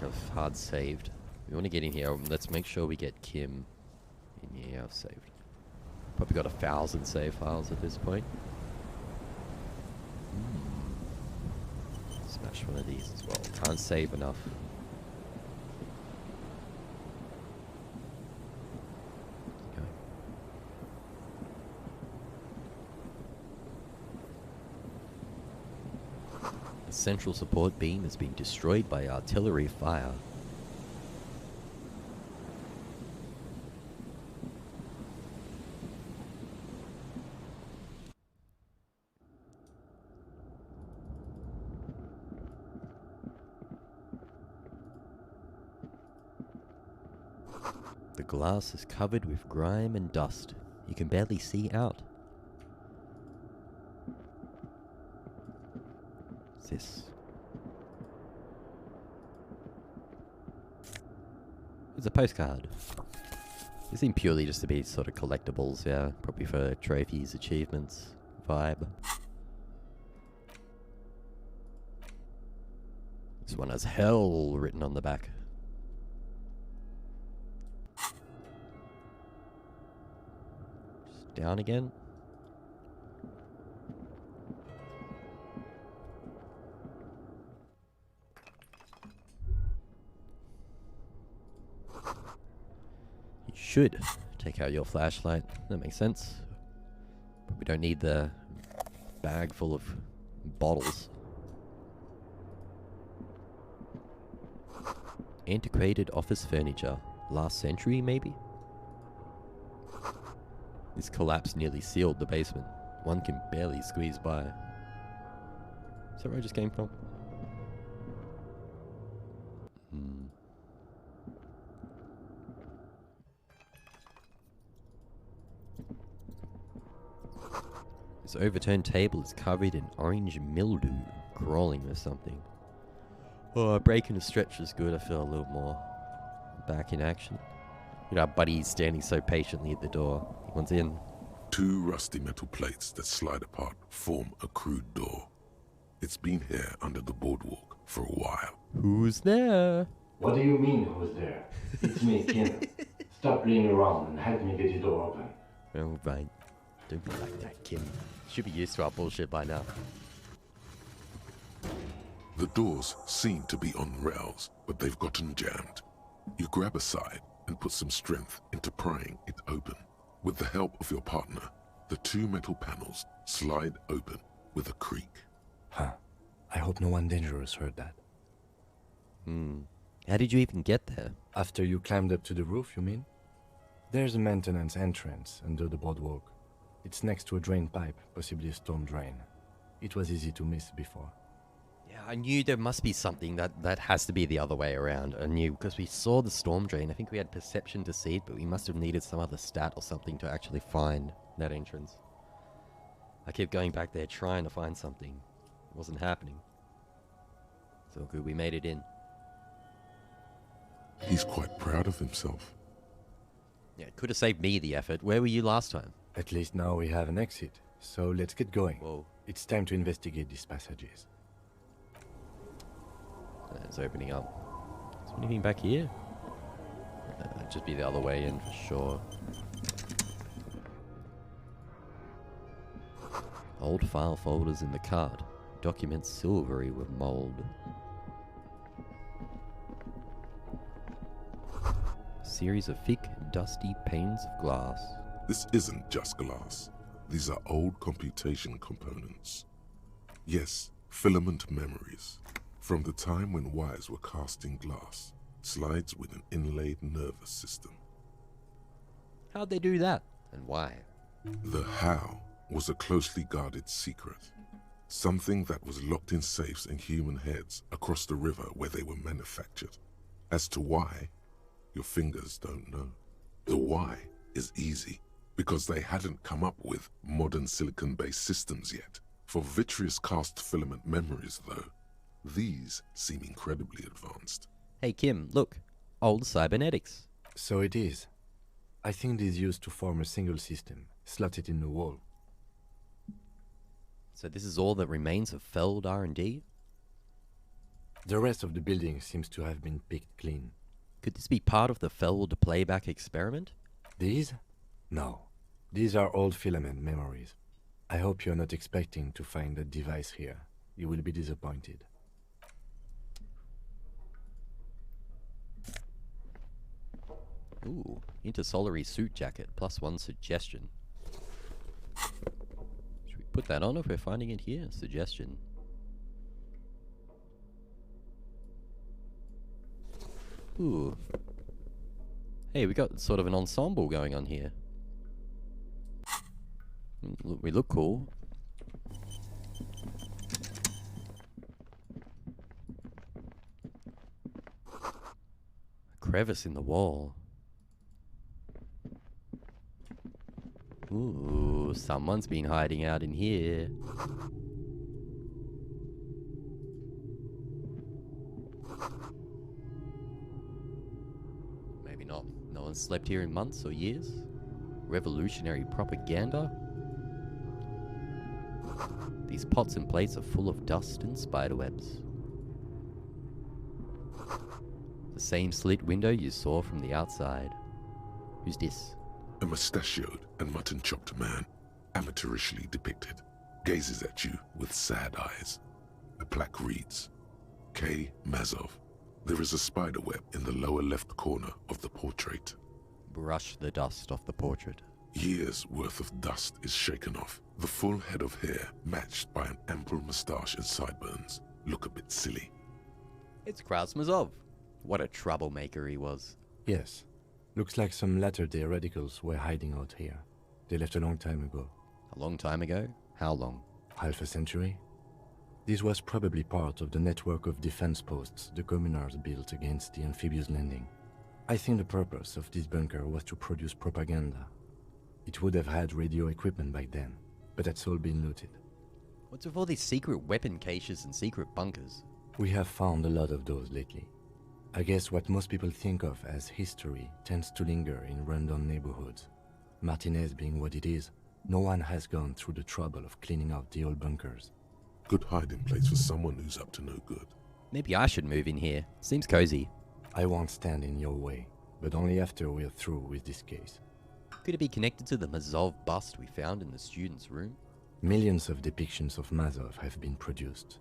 I've hard saved. We want to get in here. Let's make sure we get Kim in here. I've saved. Probably got 1,000 save files at this point. Smash one of these as well. Can't save enough. Okay. The central support beam has been destroyed by artillery fire. The glass is covered with grime and dust. You can barely see out. What's this? It's a postcard. They seem purely just to be sort of collectibles, yeah. Probably for trophies, achievements, vibe. This one has hell written on the back. Just down again. You should take out your flashlight. That makes sense. But we don't need the bag full of bottles. Antiquated office furniture. Last century, maybe? This collapse nearly sealed the basement. One can barely squeeze by. Is that where I just came from? This overturned table is covered in orange mildew, crawling with something. Oh, breaking a stretch is good. I feel a little more back in action. You know, our buddy's standing so patiently at the door. He wants in. 2 rusty metal plates that slide apart form a crude door. It's been here under the boardwalk for a while. Who's there? What do you mean, who's there? It's me, Kim. Stop playing around and help me get the door open. Oh, right. Don't be like that, Kim. Should be used to our bullshit by now. The doors seem to be on rails, but they've gotten jammed. You grab a side and put some strength into prying it open. With the help of your partner, the 2 metal panels slide open with a creak. Huh. I hope no one dangerous heard that. How did you even get there? After you climbed up to the roof, you mean? There's a maintenance entrance under the boardwalk. It's next to a drain pipe, possibly a storm drain. It was easy to miss before. Yeah, I knew there must be something that has to be the other way around. I knew, because we saw the storm drain. I think we had perception to see it, but we must have needed some other stat or something to actually find that entrance. I kept going back there trying to find something. It wasn't happening. It's all good, we made it in. He's quite proud of himself. Yeah, it could have saved me the effort. Where were you last time? At least now we have an exit, so let's get going. Whoa. It's time to investigate these passages. It's opening up. Is there anything back here? That'd just be the other way in for sure. Old file folders in the cart. Documents silvery with mold. A series of thick, dusty panes of glass. This isn't just glass. These are old computation components. Yes, filament memories. From the time when wires were cast in glass, slides with an inlaid nervous system. How'd they do that? And why? The how was a closely guarded secret. Something that was locked in safes in human heads across the river where they were manufactured. As to why, your fingers don't know. The why is easy, because they hadn't come up with modern silicon-based systems yet. For vitreous cast filament memories, though, these seem incredibly advanced. Hey Kim, look. Old cybernetics. So it is. I think these used to form a single system, slotted in the wall. So this is all that remains of failed R&D? The rest of the building seems to have been picked clean. Could this be part of the Fellwood playback experiment? These? No. These are old filament memories. I hope you're not expecting to find that device here. You will be disappointed. Ooh, intersolary suit jacket, +1 suggestion. Should we put that on if we're finding it here? Suggestion. Ooh. Hey, we got sort of an ensemble going on here. We look cool. A crevice in the wall. Ooh, someone's been hiding out in here. Maybe not. No one's slept here in months or years. Revolutionary propaganda. These pots and plates are full of dust and spiderwebs. The same slit window you saw from the outside. Who's this? A mustachioed and mutton-chopped man, amateurishly depicted, gazes at you with sad eyes. A plaque reads, K. Mazov. There is a spiderweb in the lower left corner of the portrait. Brush the dust off the portrait. Years' worth of dust is shaken off. The full head of hair, matched by an ample moustache and sideburns, look a bit silly. It's Krasmazov. What a troublemaker he was. Yes. Looks like some latter-day radicals were hiding out here. They left a long time ago. A long time ago? How long? Half a century? This was probably part of the network of defense posts the communards built against the amphibious landing. I think the purpose of this bunker was to produce propaganda. It would have had radio equipment back then, but that's all been looted. What's with all these secret weapon caches and secret bunkers? We have found a lot of those lately. I guess what most people think of as history tends to linger in rundown neighborhoods. Martinez being what it is, no one has gone through the trouble of cleaning out the old bunkers. Good hiding place for someone who's up to no good. Maybe I should move in here. Seems cozy. I won't stand in your way, but only after we're through with this case. Could it be connected to the Mazov bust we found in the student's room? Millions of depictions of Mazov have been produced.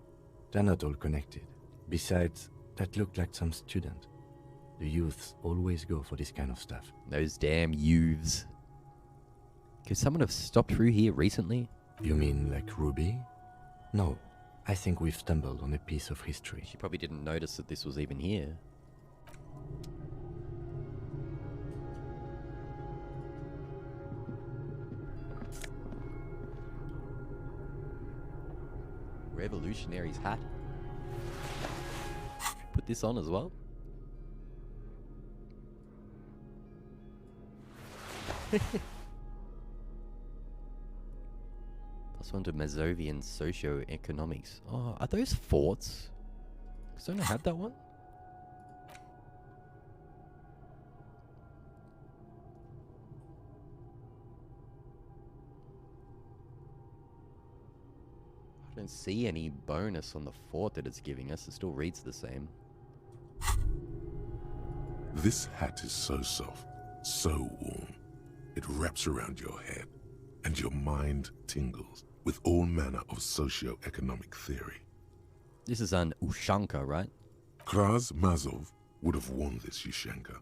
They're not all connected. Besides, that looked like some student. The youths always go for this kind of stuff. Those damn youths. Could someone have stopped through here recently? You mean like Ruby? No, I think we've stumbled on a piece of history. She probably didn't notice that this was even here. Revolutionary's hat. Put this on as well. +1 to Mazovian socio-economics. Oh, are those forts? Because don't I have that one? I don't see any bonus on the fort that it's giving us. It still reads the same. This hat is so soft, so warm. It wraps around your head, and your mind tingles with all manner of socio-economic theory. This is an Ushanka, right? Kraz Mazov would have worn this Ushanka.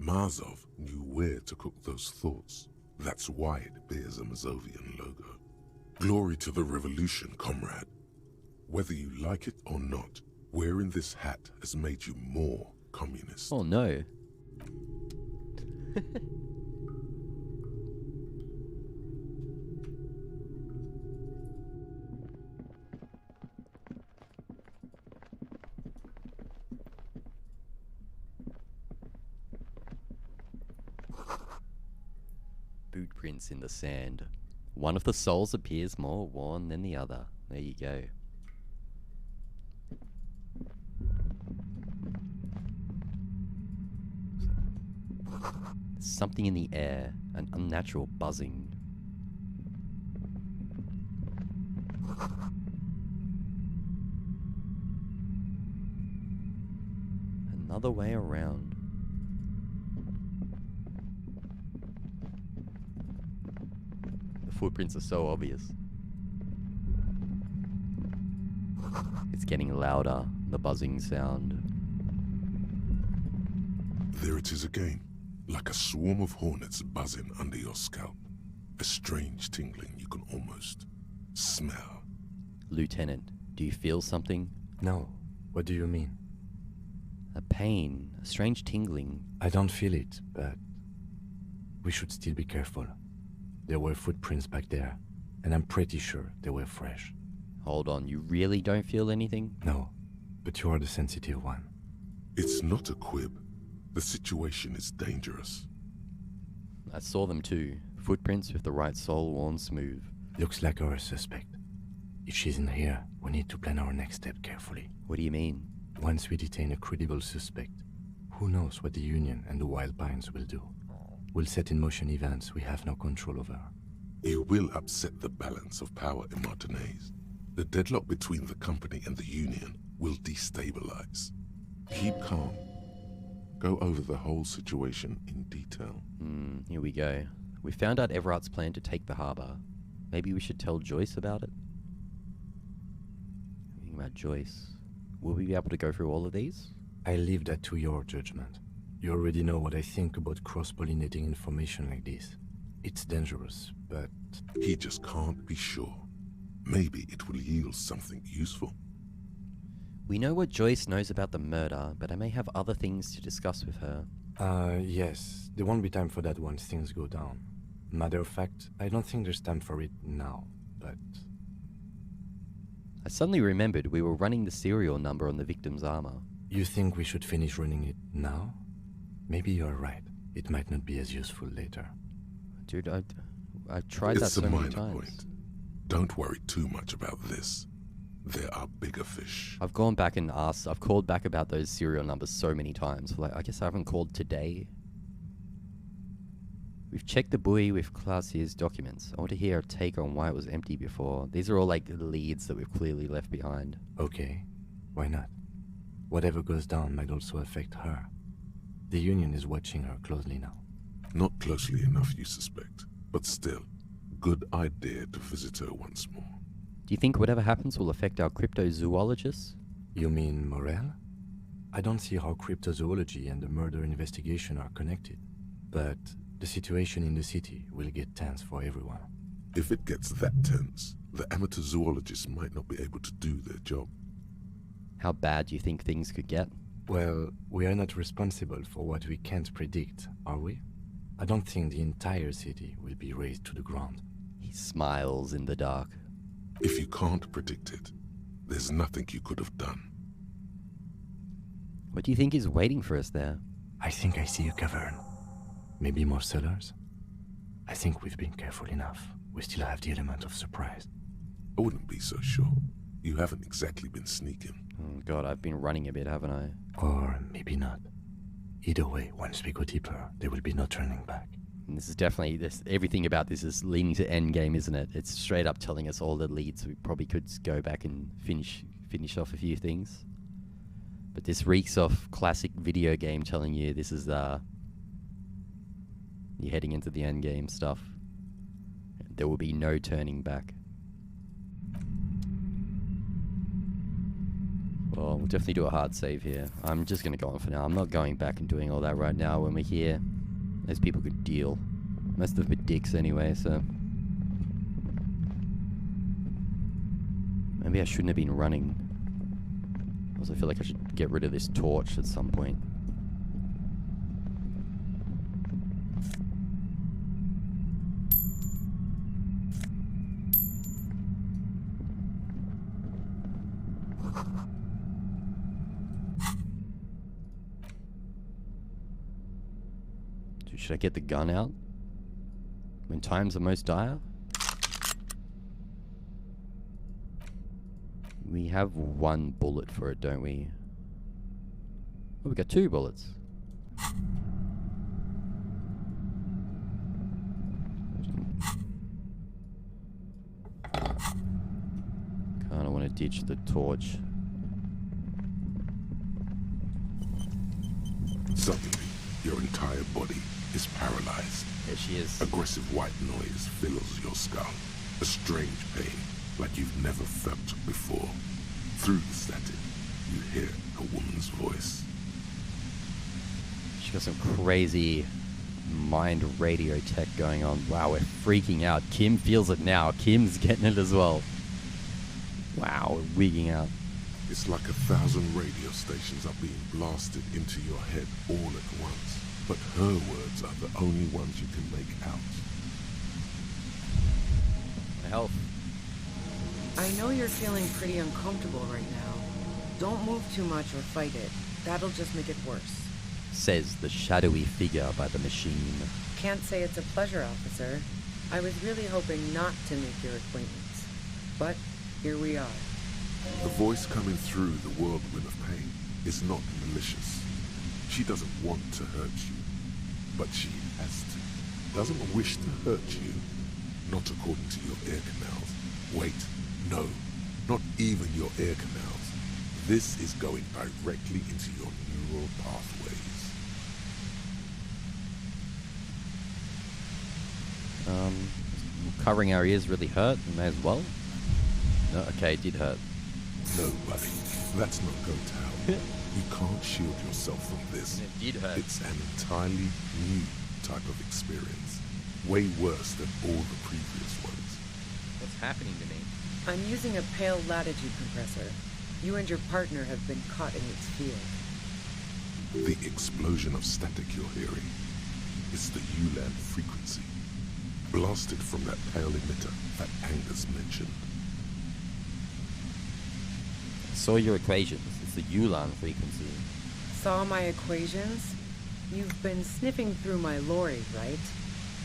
Mazov knew where to cook those thoughts. That's why it bears a Mazovian logo. Glory to the revolution, comrade. Whether you like it or not, wearing this hat has made you more communist. Oh no. Boot prints in the sand. One of the soles appears more worn than the other. There you go. Something in the air, an unnatural buzzing. Another way around. The footprints are so obvious. It's getting louder, the buzzing sound. There it is again, like a swarm of hornets buzzing under your scalp. A strange tingling you can almost smell. Lieutenant, do you feel something? No. What do you mean? A pain, a strange tingling. I don't feel it, but we should still be careful. There were footprints back there, and I'm pretty sure they were fresh. Hold on, you really don't feel anything? No, but you are the sensitive one. It's not a quib. The situation is dangerous. I saw them too. Footprints with the right sole worn smooth. Looks like our suspect. If she's in here, we need to plan our next step carefully. What do you mean? Once we detain a credible suspect, who knows what the Union and the Wild Pines will do? We'll set in motion events we have no control over. You will upset the balance of power in Martinez. The deadlock between the company and the Union will destabilize. Keep calm. Go over the whole situation in detail. Here we go. We found out Everart's plan to take the harbour. Maybe we should tell Joyce about it? Thinking about Joyce. Will we be able to go through all of these? I leave that to your judgment. You already know what I think about cross-pollinating information like this. It's dangerous, but... He just can't be sure. Maybe it will yield something useful. We know what Joyce knows about the murder, but I may have other things to discuss with her. Yes. There won't be time for that once things go down. Matter of fact, I don't think there's time for it now, but... I suddenly remembered we were running the serial number on the victim's armor. You think we should finish running it now? Maybe you're right. It might not be as useful later. Dude, I tried that It's so a many minor times. point. Don't worry too much about this. There are bigger fish. I've gone back and asked, I've called back about those serial numbers so many times. Like, I guess I haven't called today. We've checked the buoy with Clausier's documents. I want to hear a take on why it was empty before. These are all like leads that we've clearly left behind. Okay. Why not? Whatever goes down might also affect her. The Union is watching her closely now. Not closely enough, you suspect. But still, good idea to visit her once more. Do you think whatever happens will affect our cryptozoologists? You mean Morel? I don't see how cryptozoology and the murder investigation are connected. But the situation in the city will get tense for everyone. If it gets that tense, the amateur zoologists might not be able to do their job. How bad do you think things could get? Well, we are not responsible for what we can't predict, are we? I don't think the entire city will be razed to the ground. He smiles in the dark. If you can't predict it, there's nothing you could have done. What do you think is waiting for us there? I think I see a cavern. Maybe more cellars? I think we've been careful enough. We still have the element of surprise. I wouldn't be so sure. You haven't exactly been sneaking. Oh God, I've been running a bit, haven't I? Or maybe not. Either way, once we go deeper, there will be no turning back. And this is definitely, everything about this is leading to endgame, isn't it? It's straight up telling us all the leads. We probably could go back and finish off a few things. But this reeks of classic video game telling you this is, you're heading into the endgame stuff. There will be no turning back. Well, we'll definitely do a hard save here. I'm just going to go on for now. I'm not going back and doing all that right now. When we're here, those people could deal. Most of them are dicks anyway, so... Maybe I shouldn't have been running. I also feel like I should get rid of this torch at some point. Should I get the gun out? When times are most dire? We have one bullet for it, don't we? Oh, we got 2 bullets. Kinda wanna ditch the torch. Suddenly, your entire body is paralyzed. There she is. Aggressive white noise fills your skull. A strange pain, like you've never felt before. Through the static, you hear a woman's voice. She got some crazy mind radio tech going on. Wow, we're freaking out. Kim feels it now. Kim's getting it as well. Wow, we're wigging out. It's like 1,000 radio stations are being blasted into your head all at once. But her words are the only ones you can make out. Health. I know you're feeling pretty uncomfortable right now. Don't move too much or fight it. That'll just make it worse. Says the shadowy figure by the machine. Can't say it's a pleasure, officer. I was really hoping not to make your acquaintance. But here we are. The voice coming through the whirlwind of pain is not malicious. She doesn't want to hurt you, but she has to. Doesn't wish to hurt you, not according to your ear canals. Wait, no, not even your ear canals. This is going directly into your neural pathways. Covering our ears really hurt. May as well. No, okay, it did hurt. No, buddy, that's not going to help. You can't shield yourself from this. It did hurt. It's an entirely new type of experience. Way worse than all the previous ones. What's happening to me? I'm using a pale latitude compressor. You and your partner have been caught in its field. The explosion of static you're hearing is the ULAN frequency, blasted from that pale emitter that Angus mentioned. Saw your equations. It's the ULAN frequency. Saw my equations? You've been sniffing through my lorry, right?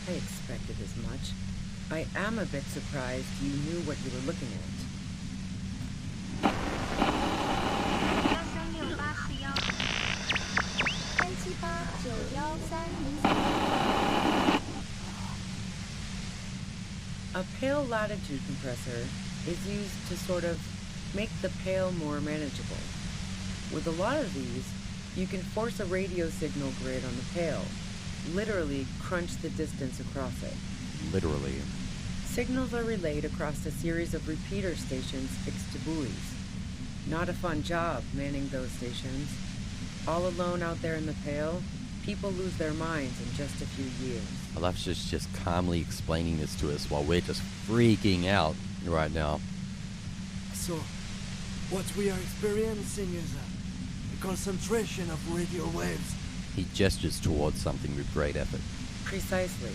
I expected as much. I am a bit surprised you knew what you were looking at. A pale latitude compressor is used to sort of make the pale more manageable. With a lot of these, you can force a radio signal grid on the pale, literally crunch the distance across it. Literally. Signals are relayed across a series of repeater stations fixed to buoys. Not a fun job manning those stations. All alone out there in the pale, people lose their minds in just a few years. Alap's just calmly explaining this to us while we're just freaking out right now. So, what we are experiencing is a concentration of radio waves. He gestures towards something with great effort. Precisely.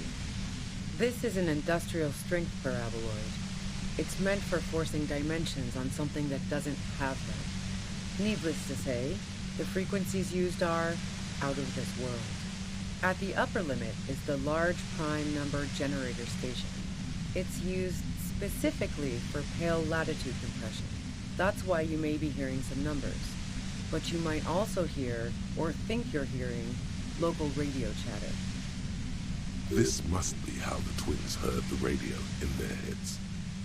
This is an industrial strength paraboloid. It's meant for forcing dimensions on something that doesn't have them. Needless to say, the frequencies used are out of this world. At the upper limit is the large prime number generator station. It's used specifically for pale latitude compression. That's why you may be hearing some numbers. But you might also hear, or think you're hearing, local radio chatter. This must be how the twins heard the radio in their heads.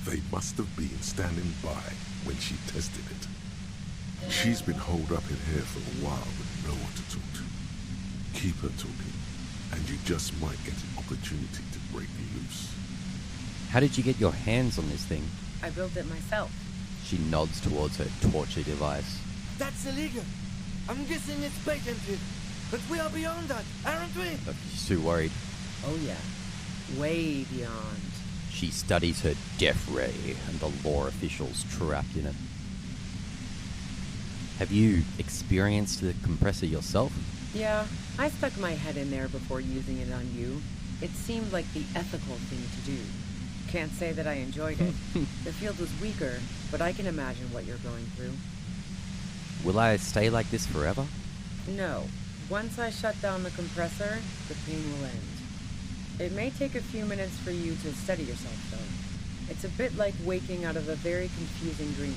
They must have been standing by when she tested it. She's been holed up in here for a while with no one to talk to. Keep her talking, and you just might get an opportunity to break loose. How did you get your hands on this thing? I built it myself. She nods towards her torture device. That's illegal. I'm guessing it's patented. But we are beyond that, aren't we? She's too worried. Oh yeah, way beyond. She studies her death ray and the law officials trapped in it. Have you experienced the compressor yourself? Yeah, I stuck my head in there before using it on you. It seemed like the ethical thing to do. Can't say that I enjoyed it. The field was weaker, but I can imagine what you're going through. Will I stay like this forever? No. Once I shut down the compressor, the pain will end. It may take a few minutes for you to steady yourself, though. It's a bit like waking out of a very confusing dream.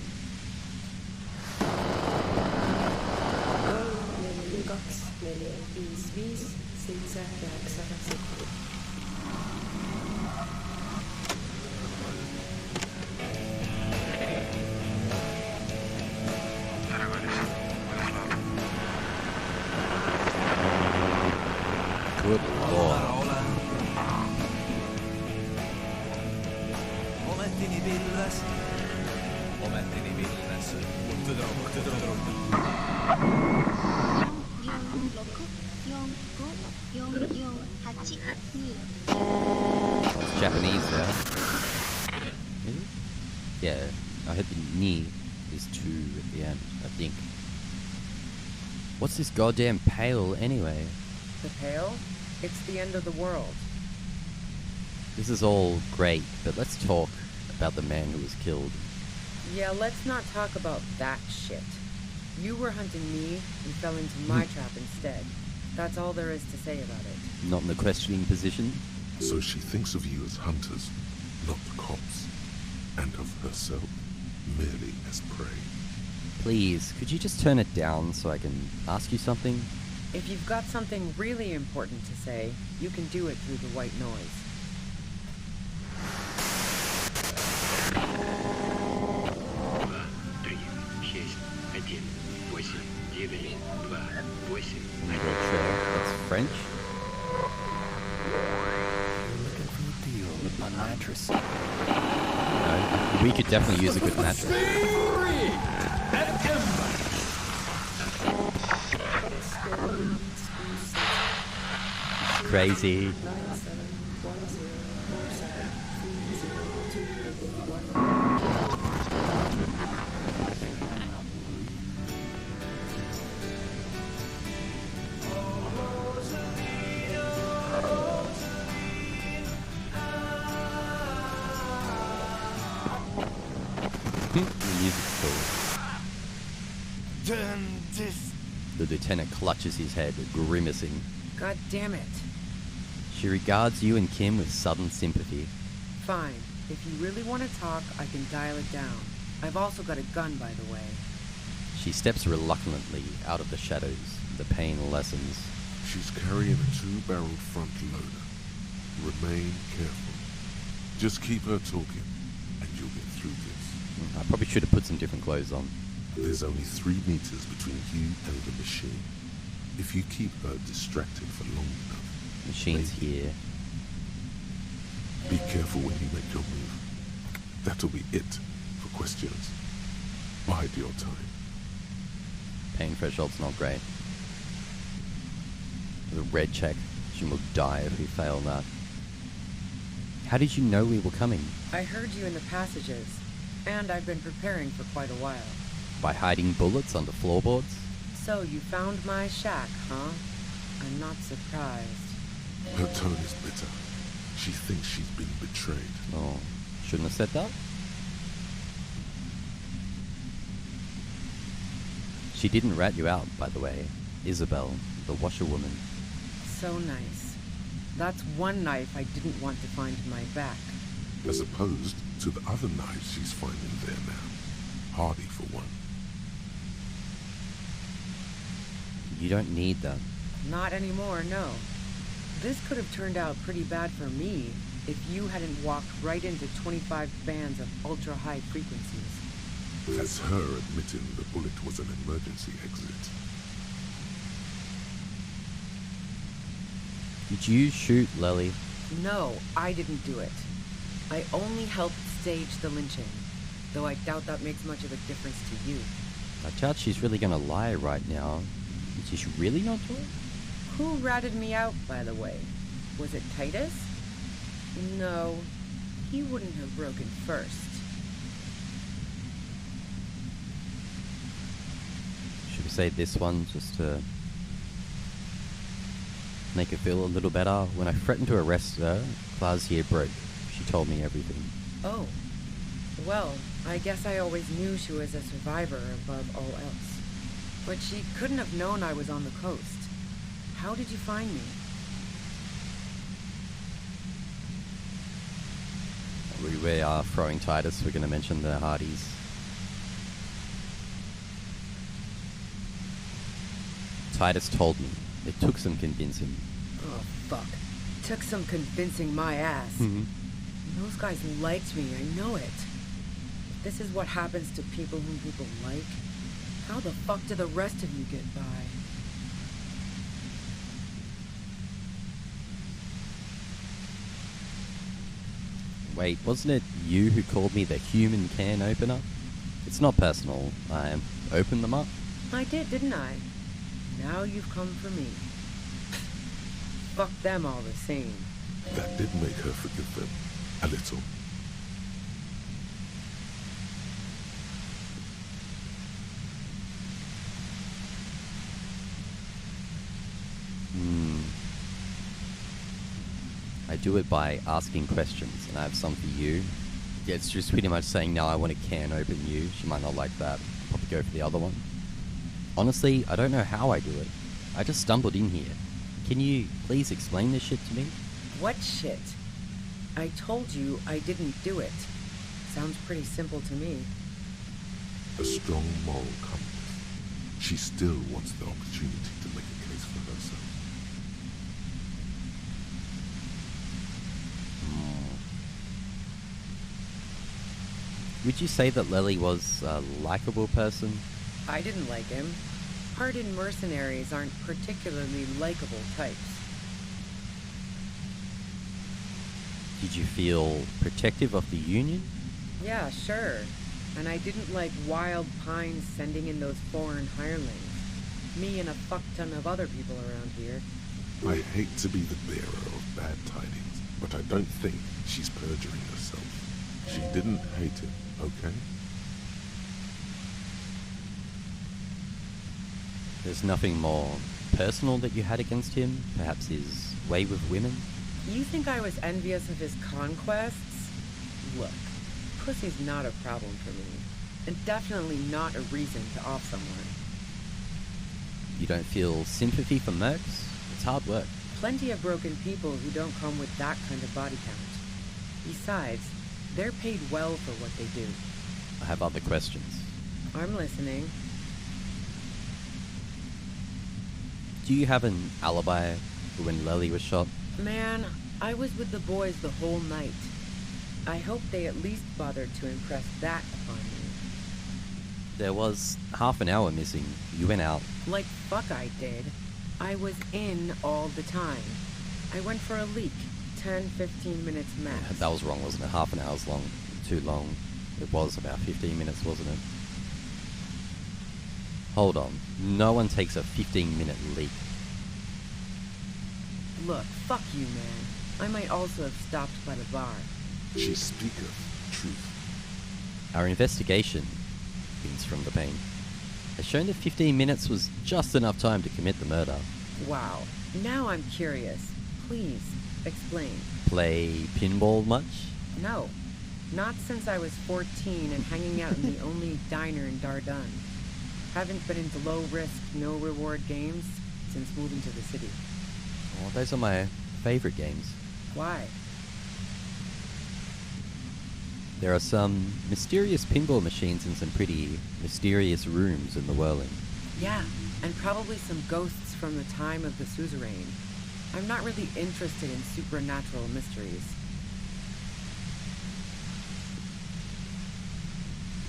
Good lord. Omettini pilves. It's Japanese there. Is it? Yeah, I heard the ni is 2 at the end, I think. What's this goddamn pail anyway? The Pale? It's the end of the world. This is all great, but let's talk about the man who was killed. Yeah, let's not talk about that shit. You were hunting me and fell into my trap instead. That's all there is to say about it. Not in the questioning position. So she thinks of you as hunters, not the cops, and of herself merely as prey. Please, could you just turn it down so I can ask you something? If you've got something really important to say, you can do it through the white noise. I'm not sure. That's French? Looking for a deal with my mattress. No, we could definitely use a good mattress. Crazy. The music's cool. Then this. The lieutenant clutches his head, grimacing. God damn it. She regards you and Kim with sudden sympathy. Fine. If you really want to talk, I can dial it down. I've also got a gun, by the way. She steps reluctantly out of the shadows. The pain lessens. She's carrying a 2-barreled front loader. Remain careful. Just keep her talking, and you'll get through this. I probably should have put some different clothes on. There's only 3 meters between you and the machine. If you keep her distracted for long enough, Machine's here. be careful when you make your move. That'll be it for questions. Bide your time. Pain threshold's not great. The red check. She will die if we fail that. How did you know we were coming? I heard you in the passages, and I've been preparing for quite a while. By hiding bullets under floorboards? So you found my shack, huh? I'm not surprised. Her tone is bitter. She thinks she's been betrayed. Oh, shouldn't have said that. She didn't rat you out, by the way. Isabel, the washerwoman. So nice. That's one knife I didn't want to find in my back. As opposed to the other knives she's finding there now. Hardy for one. You don't need that. Not anymore, no. This could have turned out pretty bad for me if you hadn't walked right into 25 bands of ultra-high frequencies. That's her admitting the bullet was an emergency exit. Did you shoot Lely? No, I didn't do it. I only helped stage the lynching, though I doubt that makes much of a difference to you. I doubt she's really gonna lie right now. Is she really not doing? Who ratted me out, by the way? Was it Titus? No, he wouldn't have broken first. Should we say this one just to make her feel a little better? When I threatened to arrest her, Claudia broke. She told me everything. Oh. Well, I guess I always knew she was a survivor above all else. But she couldn't have known I was on the coast. How did you find me? We are throwing Titus. We're going to mention the Hardys. Titus told me. It took some convincing. Oh, fuck. Took some convincing my ass. Those guys liked me, I know it. If this is what happens to people whom people like, how the fuck do the rest of you get by? Wait, wasn't it you who called me the human can opener? It's not personal. I opened them up. I did, didn't I? Now you've come for me. Fuck them all the same. That did make her forgive them. A little. I do it by asking questions, and I have some for you. Yeah, it's just pretty much saying, no, I want a can open you. She might not like that. Probably go for the other one. Honestly, I don't know how I do it. I just stumbled in here. Can you please explain this shit to me? What shit? I told you I didn't do it. Sounds pretty simple to me. A strong moral compass. She still wants the opportunity to make a case for herself. Would you say that Lely was a likable person? I didn't like him. Hardened mercenaries aren't particularly likable types. Did you feel protective of the Union? Yeah, sure. And I didn't like Wild Pines sending in those foreign hirelings. Me and a fuck ton of other people around here. I hate to be the bearer of bad tidings, but I don't think she's perjuring herself. She didn't hate him, okay? There's nothing more personal that you had against him? Perhaps his way with women? You think I was envious of his conquests? Look, pussy's not a problem for me. And definitely not a reason to off someone. You don't feel sympathy for mercs? It's hard work. Plenty of broken people who don't come with that kind of body count. Besides, they're paid well for what they do. I have other questions. I'm listening. Do you have an alibi for when Lely was shot? Man, I was with the boys the whole night. I hope they at least bothered to impress that upon me. There was half an hour missing. You went out. Like fuck I did. I was in all the time. I went for a leak. 10-15 minutes max. That was wrong, wasn't it? Half an hour's long. Too long. It was about 15 minutes, wasn't it? Hold on. No one takes a 15-minute leak. Look, fuck you, man. I might also have stopped by the bar. She speaketh truth. Our investigation, hints from the pain, has shown that 15 minutes was just enough time to commit the murder. Wow. Now I'm curious. Please, explain. Play pinball much? No. Not since I was 14 and hanging out in the only diner in Dardun. Haven't been into low-risk, no-reward games since moving to the city. Oh, those are my favorite games. Why? There are some mysterious pinball machines in some pretty mysterious rooms in the whirling. Yeah, and probably some ghosts from the time of the suzerain. I'm not really interested in supernatural mysteries.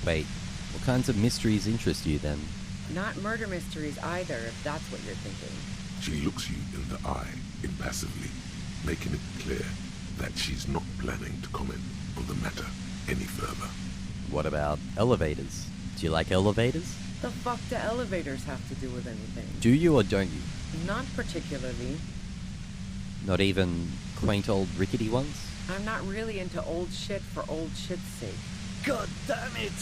Wait, what kinds of mysteries interest you then? Not murder mysteries either, if that's what you're thinking. She looks you in the eye, impassively, making it clear that she's not planning to comment on the matter any further. What about elevators? Do you like elevators? The fuck do elevators have to do with anything? Do you or don't you? Not particularly. Not even quaint old rickety ones? I'm not really into old shit for old shit's sake. God damn it!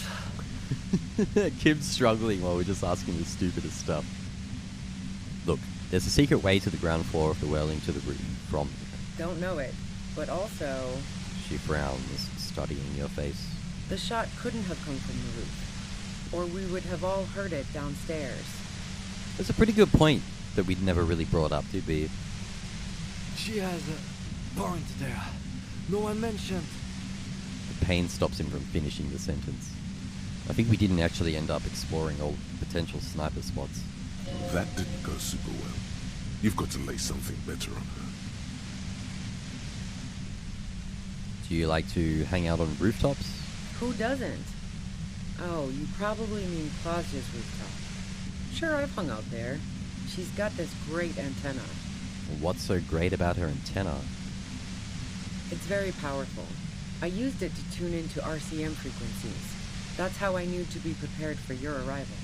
Kim's struggling while we're just asking the stupidest stuff. Look, there's a secret way to the ground floor of the whirling to the roof from... Don't know it, but also... She frowns, studying your face. The shot couldn't have come from the roof, or we would have all heard it downstairs. That's a pretty good point that we'd never really brought up, did we? She has a point there. No one mentioned. The pain stops him from finishing the sentence. I think we didn't actually end up exploring all potential sniper spots. That didn't go super well. You've got to lay something better on her. Do you like to hang out on rooftops? Who doesn't? Oh, you probably mean Claudia's rooftop. Sure, I've hung out there. She's got this great antenna. What's so great about her antenna? It's very powerful. I used it to tune into RCM frequencies. That's how I knew to be prepared for your arrival.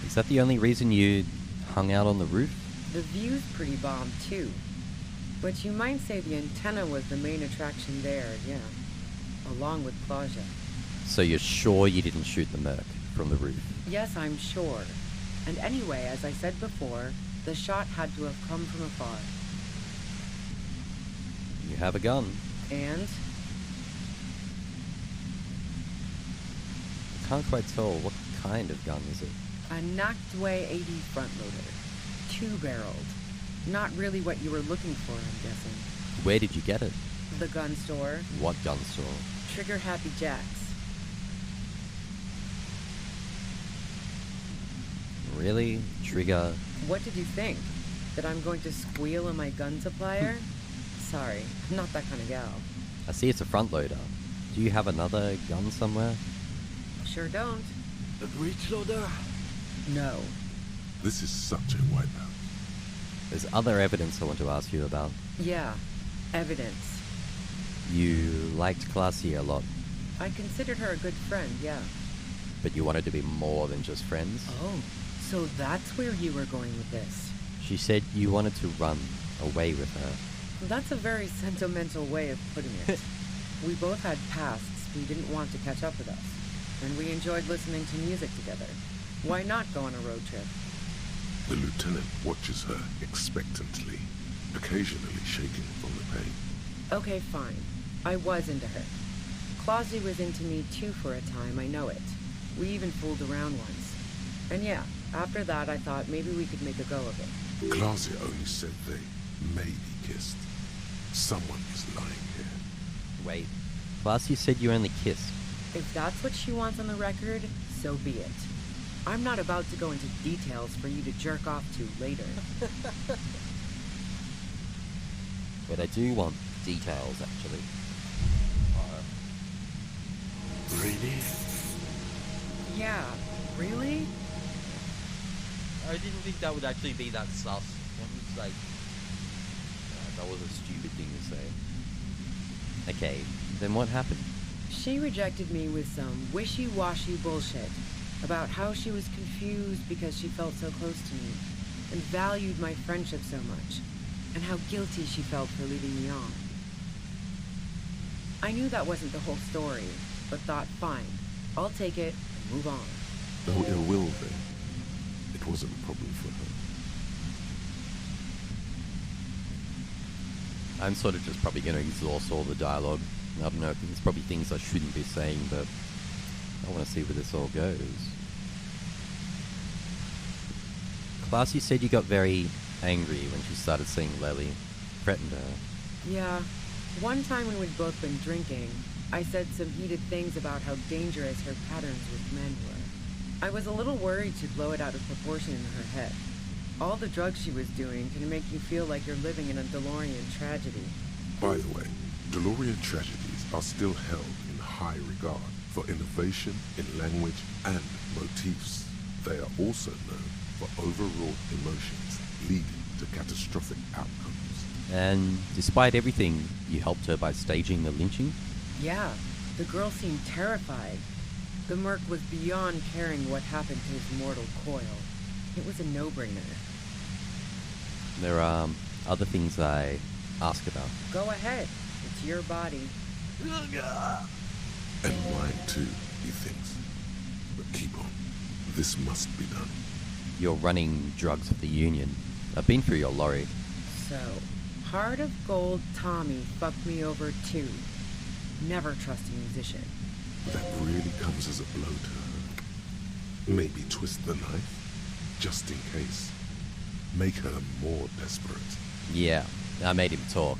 Is that the only reason you hung out on the roof? The view's pretty bomb, too. But you might say the antenna was the main attraction there, yeah. Along with Claudia. So you're sure you didn't shoot the Merc from the roof? Yes, I'm sure. And anyway, as I said before, the shot had to have come from afar. You have a gun. And? I can't quite tell what kind of gun is it. A Nachtway 80 front loader. 2-barreled. Not really what you were looking for, I'm guessing. Where did you get it? The gun store. What gun store? Trigger Happy Jacks. Really? Trigger? What did you think? That I'm going to squeal on my gun supplier? Sorry, I'm not that kind of gal. I see it's a front loader. Do you have another gun somewhere? Sure don't. A breech loader? No. This is such a wipeout. There's other evidence I want to ask you about. Yeah, evidence. You liked Classy a lot, I considered her a good friend, yeah. but you wanted to be more than just friends. Oh, so that's where you were going with this. She said you wanted to run away with her. That's a very sentimental way of putting it. We both had pasts we didn't want to catch up with us, and we enjoyed listening to music together. Why not go on a road trip? The lieutenant watches her expectantly, occasionally shaking from the pain. Okay, fine. I was into her. Clausy was into me too for a time, I know it. We even fooled around once. And yeah, after that I thought maybe we could make a go of it. Claudia only said they maybe kissed. Someone is lying here. Wait, Classy said you only kissed. If that's what she wants on the record, so be it. I'm not about to go into details for you to jerk off to later. But I do want details, actually. Really? Yeah, really? I didn't think that would actually be that sus. It's like... that was a stupid thing to say. Okay, then what happened? She rejected me with some wishy-washy bullshit about how she was confused because she felt so close to me and valued my friendship so much, and how guilty she felt for leaving me on. I knew that wasn't the whole story, but thought, fine, I'll take it and move on. No ill will then. It wasn't a problem for her. I'm sort of just probably going to exhaust all the dialogue. I don't know, there's probably things I shouldn't be saying, but I want to see where this all goes. Classy said you got very angry when she started seeing Lely, threatened her. Yeah, one time when we'd both been drinking, I said some heated things about how dangerous her patterns with men were. I was a little worried she'd blow it out of proportion in her head. All the drugs she was doing can make you feel like you're living in a DeLorean tragedy. By the way, DeLorean tragedies are still held in high regard for innovation in language and motifs. They are also known for overwrought emotions leading to catastrophic outcomes. And despite everything, you helped her by staging the lynching? Yeah, the girl seemed terrified. The Merc was beyond caring what happened to his mortal coil. It was a no-brainer. There are other things I ask about. Go ahead. It's your body. And mine too, he thinks. But keep on. This must be done. You're running drugs for the Union. I've been through your lorry. So, Heart of Gold Tommy fucked me over too. Never trust a musician. That really comes as a blow to her. Maybe twist the knife, just in case. Make her more desperate. Yeah, I made him talk.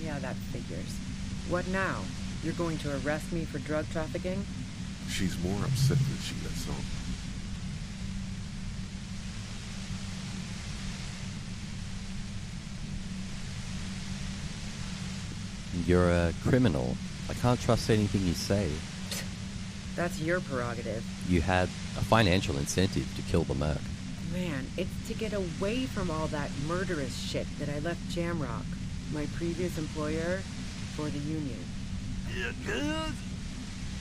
Yeah, that figures. What now? You're going to arrest me for drug trafficking? She's more upset than she lets on. You're a criminal. I can't trust anything you say. That's your prerogative. You had a financial incentive to kill the merc. Man, it's to get away from all that murderous shit that I left Jamrock, my previous employer, for the Union.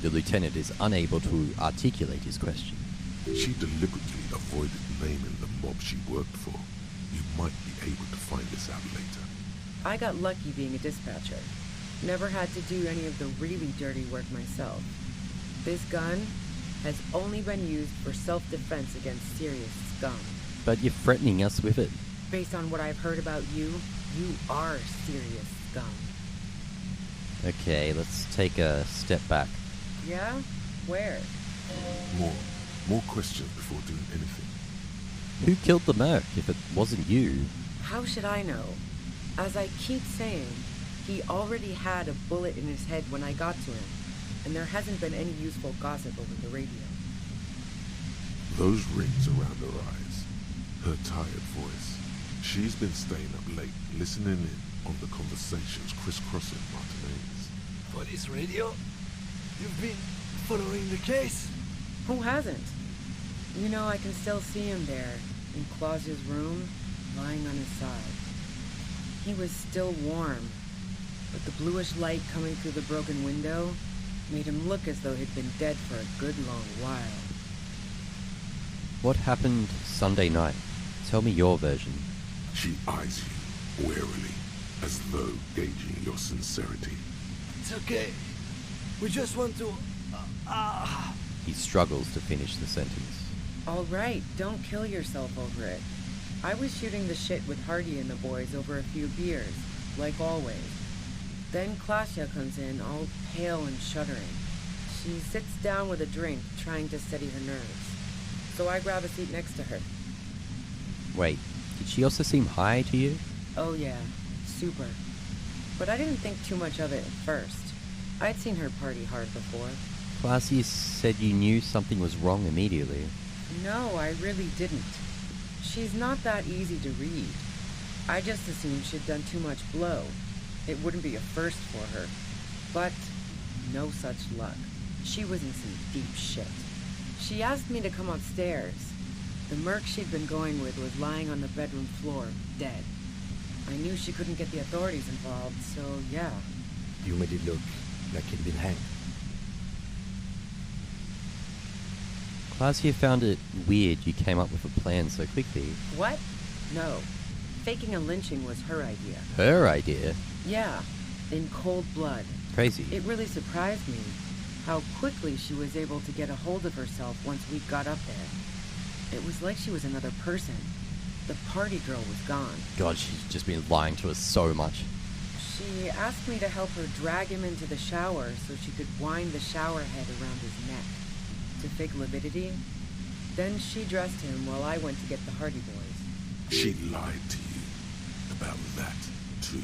The lieutenant is unable to articulate his question. She deliberately avoided naming the mob she worked for. You might be able to find this out later. I got lucky being a dispatcher. Never had to do any of the really dirty work myself. This gun has only been used for self-defense against serious scum. But you're threatening us with it. Based on what I've heard about you, you are serious scum. Okay, let's take a step back. Yeah? Where? More questions before doing anything. Who killed the merc if it wasn't you? How should I know? As I keep saying, he already had a bullet in his head when I got to him, and there hasn't been any useful gossip over the radio. Those rings around her eyes, her tired voice. She's been staying up late, listening in on the conversations crisscrossing Martinez. Police radio? You've been following the case? Who hasn't? You know, I can still see him there, in Claus's room, lying on his side. He was still warm, but the bluish light coming through the broken window made him look as though he'd been dead for a good long while. What happened Sunday night? Tell me your version. She eyes you warily, as though gauging your sincerity. It's okay. We just want to... He struggles to finish the sentence. All right, don't kill yourself over it. I was shooting the shit with Hardy and the boys over a few beers, like always. Then Klasya comes in, all pale and shuddering. She sits down with a drink, trying to steady her nerves. So I grab a seat next to her. Wait, did she also seem high to you? Oh yeah, super. But I didn't think too much of it at first. I'd seen her party hard before. Classy said you knew something was wrong immediately. No, I really didn't. She's not that easy to read. I just assumed she'd done too much blow. It wouldn't be a first for her. But no such luck. She was in some deep shit. She asked me to come upstairs. The merc she'd been going with was lying on the bedroom floor, dead. I knew she couldn't get the authorities involved, so yeah. You made it look like he'd been hanged. Claudia found it weird you came up with a plan so quickly. What? No. Faking a lynching was her idea. Her idea? Yeah, in cold blood. Crazy. It really surprised me how quickly she was able to get a hold of herself once we got up there. It was like she was another person. The party girl was gone. God, she's just been lying to us so much. She asked me to help her drag him into the shower so she could wind the shower head around his neck to fake lividity. Then she dressed him while I went to get the Hardy Boys. She lied to you about that, too.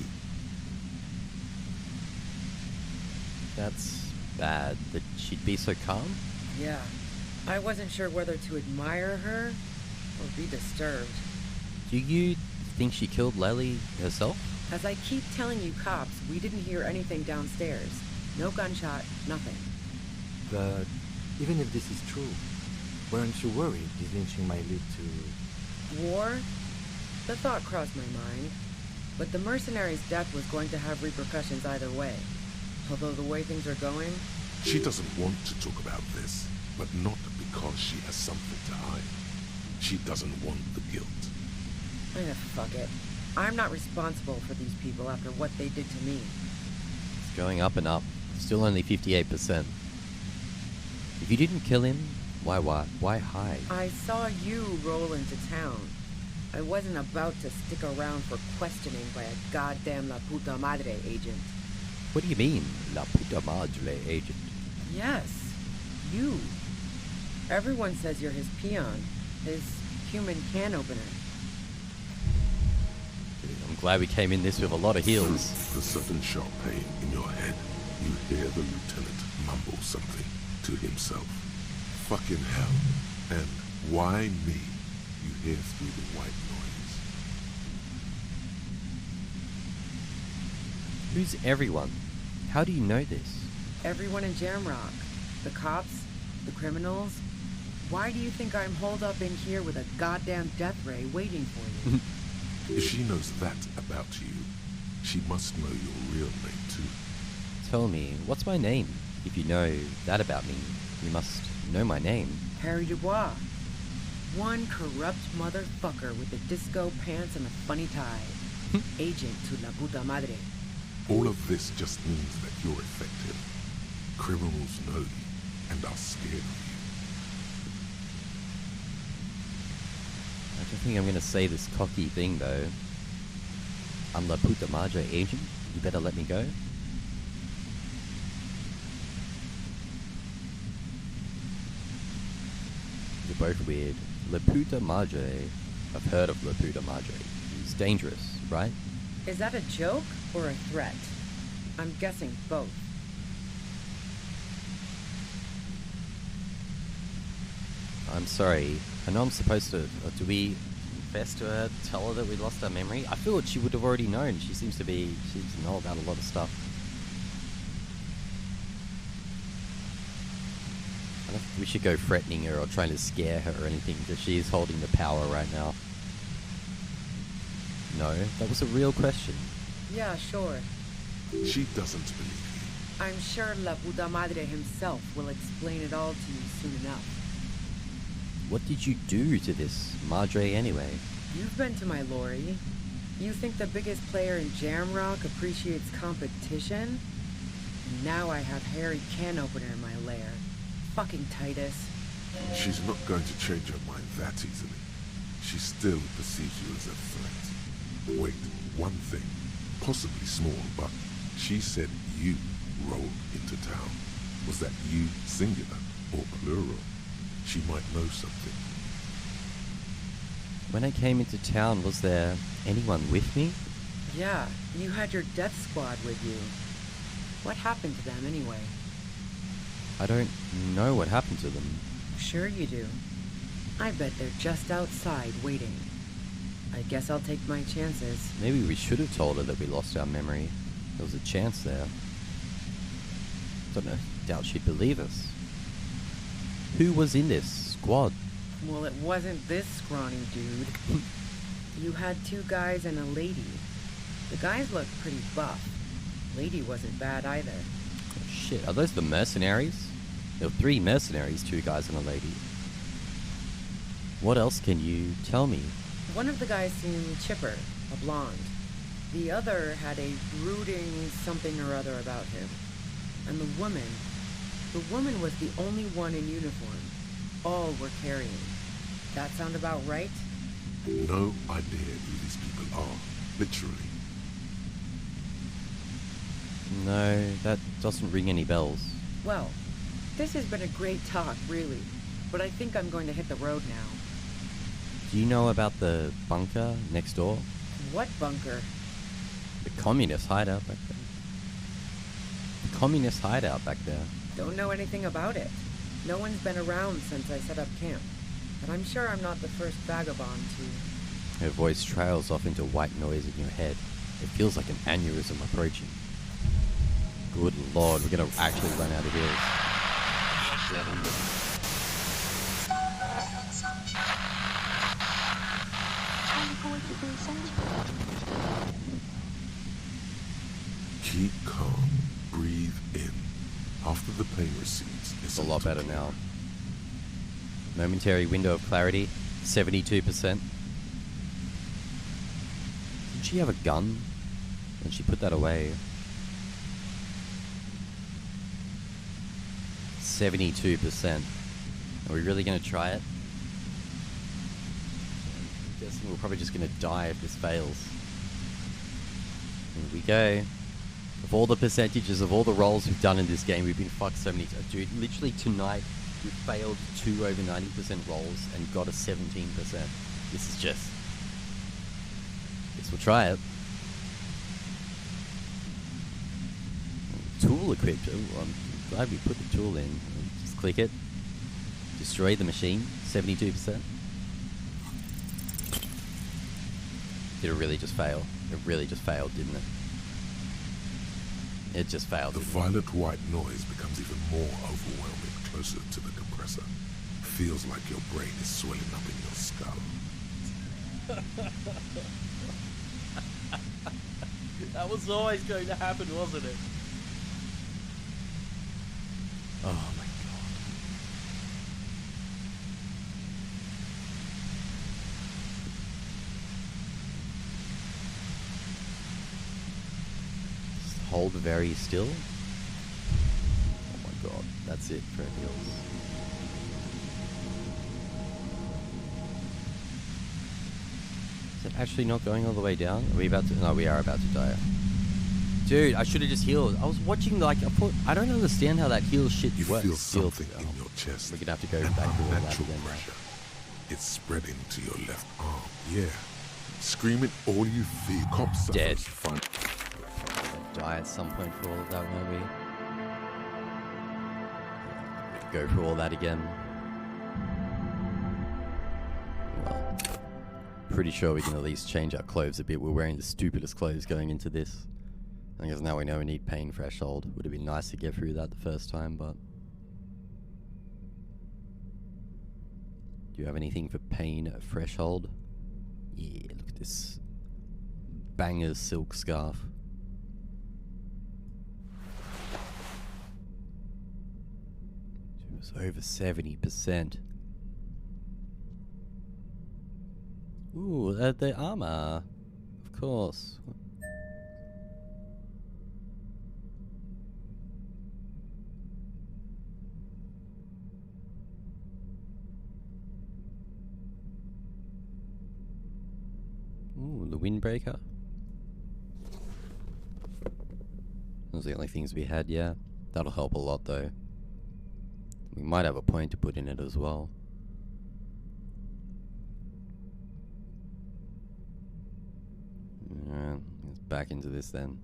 That's bad that she'd be so calm. Yeah. I wasn't sure whether to admire her or be disturbed. Do you think she killed Lely herself? As I keep telling you cops, we didn't hear anything downstairs. No gunshot, nothing. But even if this is true, weren't you worried this lynching might lead to... War? The thought crossed my mind. But the mercenary's death was going to have repercussions either way. Although the way things are going... She doesn't want to talk about this, but not because she has something to hide. She doesn't want the guilt. Fuck it. I'm not responsible for these people after what they did to me. It's going up and up. Still only 58%. If you didn't kill him, why hide? I saw you roll into town. I wasn't about to stick around for questioning by a goddamn La Puta Madre agent. What do you mean, La Puta Madre agent? Yes, you. Everyone says you're his peon, his human can opener. I'm glad we came in this with a lot of heals. Through the sudden sharp pain in your head, you hear the lieutenant mumble something to himself. Fucking hell. And why me? You hear through the white noise. Who's everyone? How do you know this? Everyone in Jamrock. The cops, the criminals. Why do you think I'm holed up in here with a goddamn death ray waiting for you? If she knows that about you, she must know your real name too. Tell me, what's my name? If you know that about me, you must know my name. Harry Dubois. One corrupt motherfucker with the disco pants and a funny tie. Agent to la puta madre. All of this just means that you're effective. Criminals know you and are scared of you. I don't think I'm gonna say this cocky thing though. I'm la puta madre agent. You better let me go. You're both weird. La puta madre. I've heard of la puta madre. It's dangerous, right? Is that a joke or a threat? I'm guessing both. I'm sorry. I know I'm supposed to... do we confess to her, tell her that we lost our memory? I feel like she would have already known. She seems to know about a lot of stuff. I don't think we should go threatening her or trying to scare her or anything, because she is holding the power right now. No, that was a real question. Yeah, sure. She doesn't believe I'm sure La Puta Madre himself will explain it all to you soon enough. What did you do to this Madre anyway? You've been to my lorry. You think the biggest player in Jamrock appreciates competition? And now I have Harry Can Opener in my lair. Fucking Titus. you. She's not going to change her mind that easily. She still perceives you as a threat. Wait, one thing, possibly small, but she said you rolled into town. Was that you singular or plural? She might know something. When I came into town, was there anyone with me? Yeah, you had your death squad with you. What happened to them anyway? I don't know what happened to them. Sure you do. I bet they're just outside waiting. I guess I'll take my chances. Maybe we should have told her that we lost our memory. There was a chance there. Don't know. Doubt she'd believe us. Who was in this squad? Well, it wasn't this scrawny dude. You had two guys and a lady. The guys looked pretty buff. Lady wasn't bad either. Oh, shit, are those the mercenaries? There were 3 mercenaries, 2 guys and a lady. What else can you tell me? One of the guys seemed chipper, a blonde. The other had a brooding something or other about him. And the woman was the only one in uniform. All were carrying. That sound about right? No idea who these people are, literally. No, that doesn't ring any bells. Well, this has been a great talk, really. But I think I'm going to hit the road now. Do you know about the bunker next door? What bunker? The communist hideout back there. The communist hideout back there. Don't know anything about it. No one's been around since I set up camp. But I'm sure I'm not the first vagabond to... Her voice trails off into white noise in your head. It feels like an aneurysm approaching. Good lord, we're gonna actually run out of heals. Keep calm. Breathe in. After the pain recedes, It's a lot better now. Momentary window of clarity, 72%. Did she have a gun? And she put that away. 72%. Are we really going to try it? I'm guessing we're probably just going to die if this fails. Here we go. Of all the percentages of all the rolls we've done in this game, we've been fucked so many times. Dude, literally tonight, we failed 2 over 90% rolls and got a 17%. This is just... Guess we'll try it. Tool equipped. Ooh, I'm glad we put the tool in. Just click it. Destroy the machine. 72%. Did it really just fail? It really just failed, didn't it? It just failed. The violet white noise becomes even more overwhelming closer to the compressor. compressor. Feels like your brain is swelling up in your skull. That was always going to happen, wasn't it? Oh my god. Just hold very still. Oh my god, that's it for everything else. Is it actually not going all the way down? Are we about to? No, we are about to die. Dude, I should have just healed. I was watching like I don't understand how that heal shit You works. feel something in your chest. We're gonna have to go an back to all that unnatural again. pressure. It's spreading to your left arm. Yeah. Screaming all you feel. Cop suffers Dead. fun. Die at some point for all of that, won't we? Go through all that again. Well, pretty sure we can at least change our clothes a bit. We're wearing the stupidest clothes going into this. I guess now we know we need pain threshold. Would have been nice to get through that the first time, but... Do you have anything for pain threshold? Yeah, look at this banger's silk scarf. It was over 70%. Ooh, the armor. Of course. Ooh, the windbreaker. Those are the only things we had, yeah. That'll help a lot though. We might have a point to put in it as well. Alright, let's back into this then.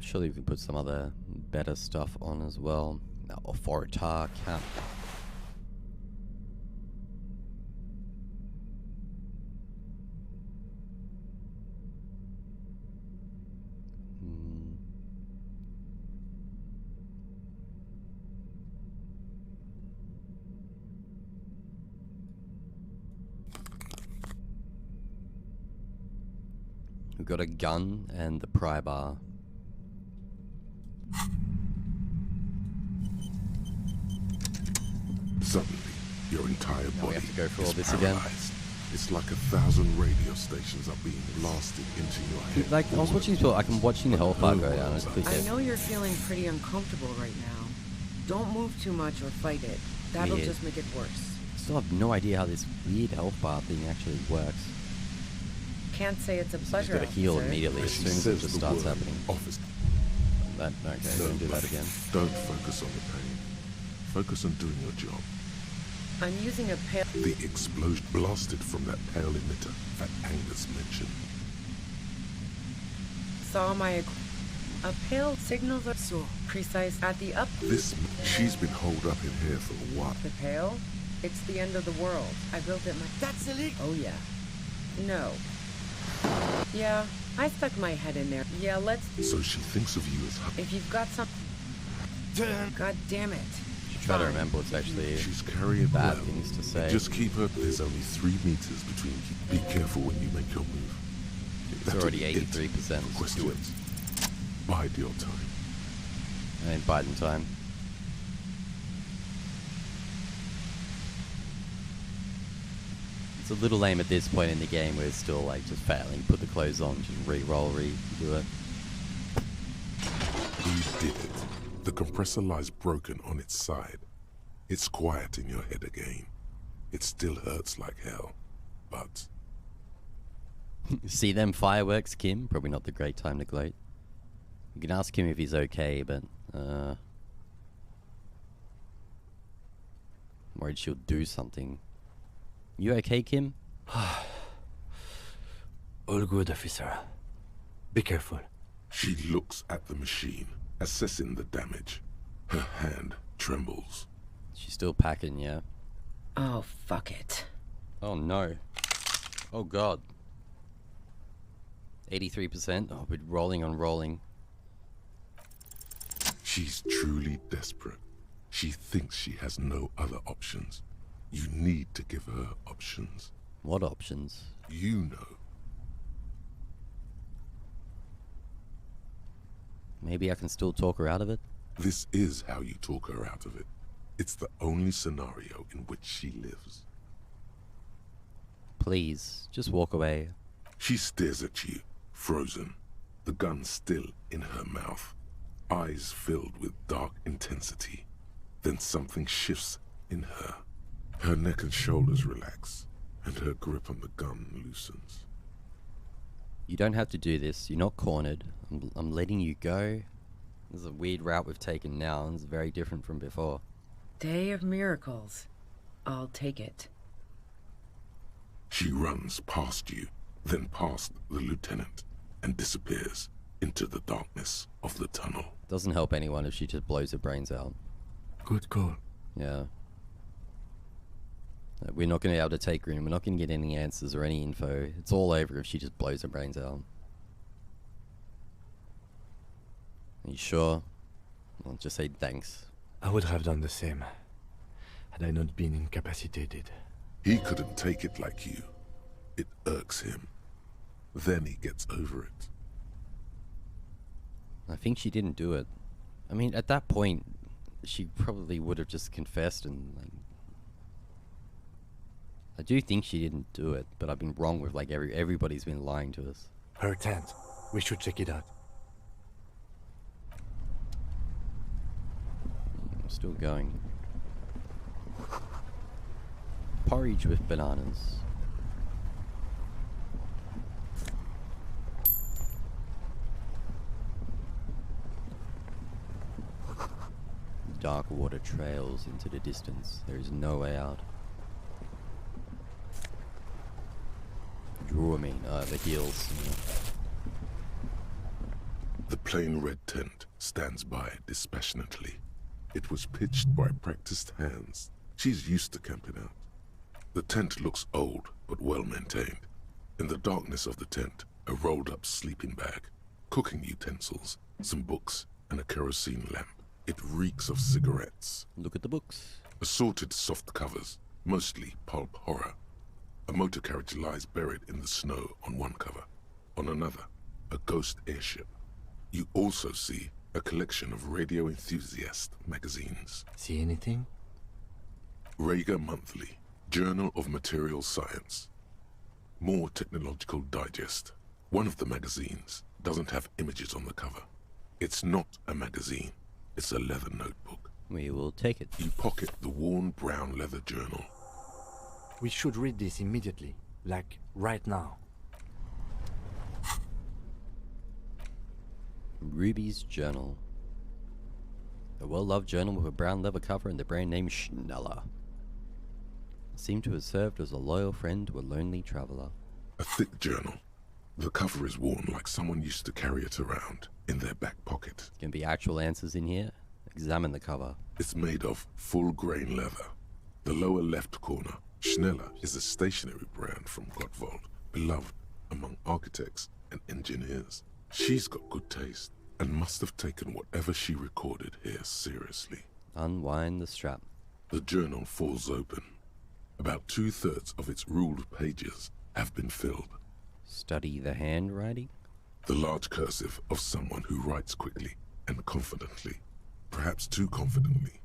Surely we can put some other better stuff on as well. Now, Authoritar cap. We've got a gun and the pry bar. Suddenly, your entire Now body we have to go through all is this again. paralyzed. It's like 1,000 radio stations are being blasted into your head. Like, I was watching, so I'm watching the health bar go down. It's I clear. know you're feeling pretty uncomfortable right now. Don't move too much or fight it. That'll Weird. just make it worse. Still have no idea how this weird health bar thing actually works. Can't say it's a Just pleasure, gotta heal officer. immediately as She soon as it says just the starts word happening. office. That, okay, No, don't do that buddy, again. Don't focus on the pain. Focus on doing your job. I'm using a pale... The explosion blasted from that pale emitter that Angus mentioned. Saw my... A pale signals are so precise at the up... She's been holed up in here for a while. The pale? It's the end of the world. I built it my... That's illegal. Oh yeah. No. Yeah, I stuck my head in there. Yeah, let's... So she thinks of you as her. If you've got some... God damn it. Try to Fine. remember what's actually She's carrying bad well. things to say. Just keep her. There's only 3 meters between you. Be careful when you make your move. It's already 83%. Let's do it. Questions. Bide your time. I ain't biding time. It's a little lame at this point in the game where it's still like just failing. Put the clothes on, just re-roll, redo it. You did it. The compressor lies broken on its side. It's quiet in your head again. It still hurts like hell, but See them fireworks, Kim? Probably not the great time to gloat. You can ask him if he's okay, but I'm worried she'll do something. You okay, Kim? All good, officer. Be careful. she looks at the machine, assessing the damage. Her hand trembles. She's still packing, yeah? Oh, fuck it. Oh no. Oh god. 83%. Oh, we're rolling on rolling. She's truly desperate. She thinks she has no other options. You need to give her options. What options? You know. Maybe I can still talk her out of it? This is how you talk her out of it. It's the only scenario in which she lives. Please, just walk away. She stares at you, frozen, the gun still in her mouth, eyes filled with dark intensity. Then something shifts in her. Her neck and shoulders relax, and her grip on the gun loosens. You don't have to do this. You're not cornered. I'm letting you go. This is a weird route we've taken now, and it's very different from before. Day of miracles. I'll take it. She runs past you, then past the lieutenant, and disappears into the darkness of the tunnel. Doesn't help anyone if she just blows her brains out. Good call. Yeah. We're not going to be able to take her in. We're not going to get any answers or any info. It's all over if she just blows her brains out. Are you sure? I'll just say thanks. I would have done the same, had I not been incapacitated. He couldn't take it like you. It irks him. Then he gets over it. I think she didn't do it. I mean, at that point, she probably would have just confessed and, like... I do think she didn't do it, but I've been wrong with, like, everybody's been lying to us. Her tent. We should check it out. I'm still going. Porridge with bananas. Dark water trails into the distance. There is no way out. Draw me, the heels. The plain red tent stands by dispassionately. It was pitched by practiced hands. She's used to camping out. The tent looks old, but well maintained. In the darkness of the tent, a rolled-up sleeping bag, cooking utensils, some books, and a kerosene lamp. It reeks of cigarettes. Look at the books. Assorted soft covers, mostly pulp horror. A motor carriage lies buried in the snow on one cover. On another, a ghost airship. You also see a collection of radio enthusiast magazines. See anything? Rager Monthly, Journal of Material Science. More Technological Digest. One of the magazines doesn't have images on the cover. It's not a magazine. It's a leather notebook. We will take it. You pocket the worn brown leather journal. We should read this immediately. Like, right now. Ruby's journal. A well-loved journal with a brown leather cover and the brand name Schneller. Seemed to have served as a loyal friend to a lonely traveler. A thick journal. The cover is worn like someone used to carry it around in their back pocket. Can be actual answers in here. Examine the cover. It's made of full-grain leather. The lower left corner, Schneller, is a stationery brand from Gottwald, beloved among architects and engineers. She's got good taste and must have taken whatever she recorded here seriously. Unwind the strap. The journal falls open. About 2/3 of its ruled pages have been filled. Study the handwriting. The large cursive of someone who writes quickly and confidently, perhaps too confidently.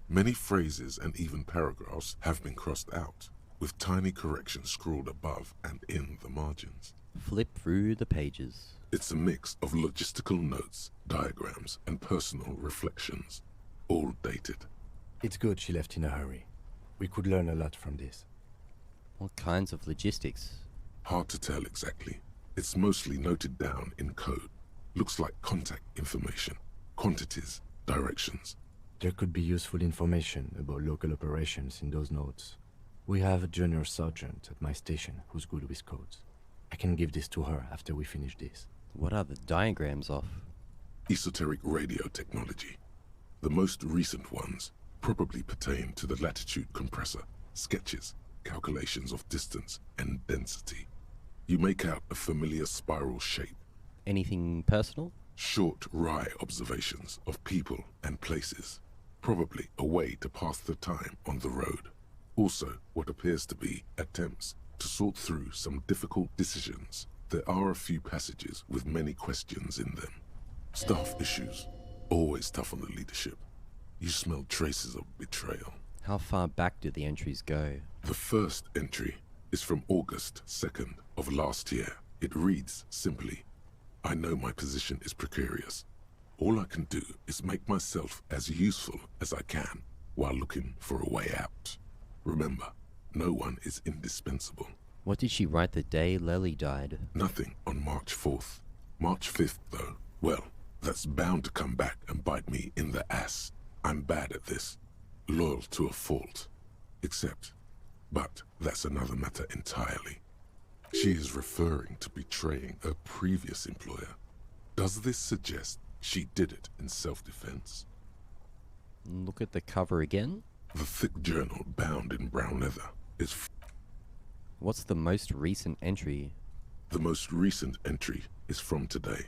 Many phrases and even paragraphs have been crossed out, with tiny corrections scrawled above and in the margins. Flip through the pages. It's a mix of logistical notes, diagrams, and personal reflections, all dated. It's good she left in a hurry. We could learn a lot from this. What kinds of logistics? Hard to tell exactly. It's mostly noted down in code. Looks like contact information, quantities, directions. There could be useful information about local operations in those notes. We have a junior sergeant at my station who's good with codes. I can give this to her after we finish this. What are the diagrams of? Esoteric radio technology. The most recent ones probably pertain to the latitude compressor, sketches, calculations of distance and density. You make out a familiar spiral shape. Anything personal? Short, wry observations of people and places. Probably a way to pass the time on the road. Also, what appears to be attempts to sort through some difficult decisions. There are a few passages with many questions in them. Staff issues. Always tough on the leadership. You smell traces of betrayal. How far back do the entries go? The first entry is from August 2nd of last year. It reads simply, I know my position is precarious. All I can do is make myself as useful as I can while looking for a way out. Remember, no one is indispensable. What did she write the day Lely died? Nothing on March 4th. March 5th, though, well, that's bound to come back and bite me in the ass. I'm bad at this. Loyal to a fault. But that's another matter entirely. She is referring to betraying a previous employer. Does this suggest she did it in self-defense? Look at the cover again. The thick journal bound in brown leather is... What's the most recent entry? The most recent entry is from today.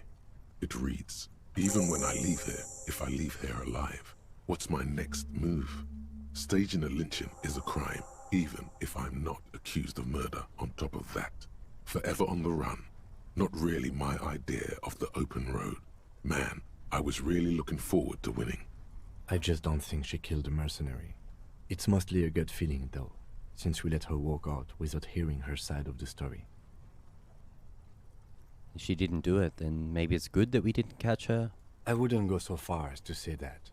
It reads, even when I leave here, if I leave here alive, what's my next move? Staging a lynching is a crime, even if I'm not accused of murder on top of that. Forever on the run. Not really my idea of the open road. Man, I was really looking forward to winning. I just don't think she killed a mercenary. It's mostly a gut feeling, though, since we let her walk out without hearing her side of the story. If she didn't do it, then maybe it's good that we didn't catch her. I wouldn't go so far as to say that.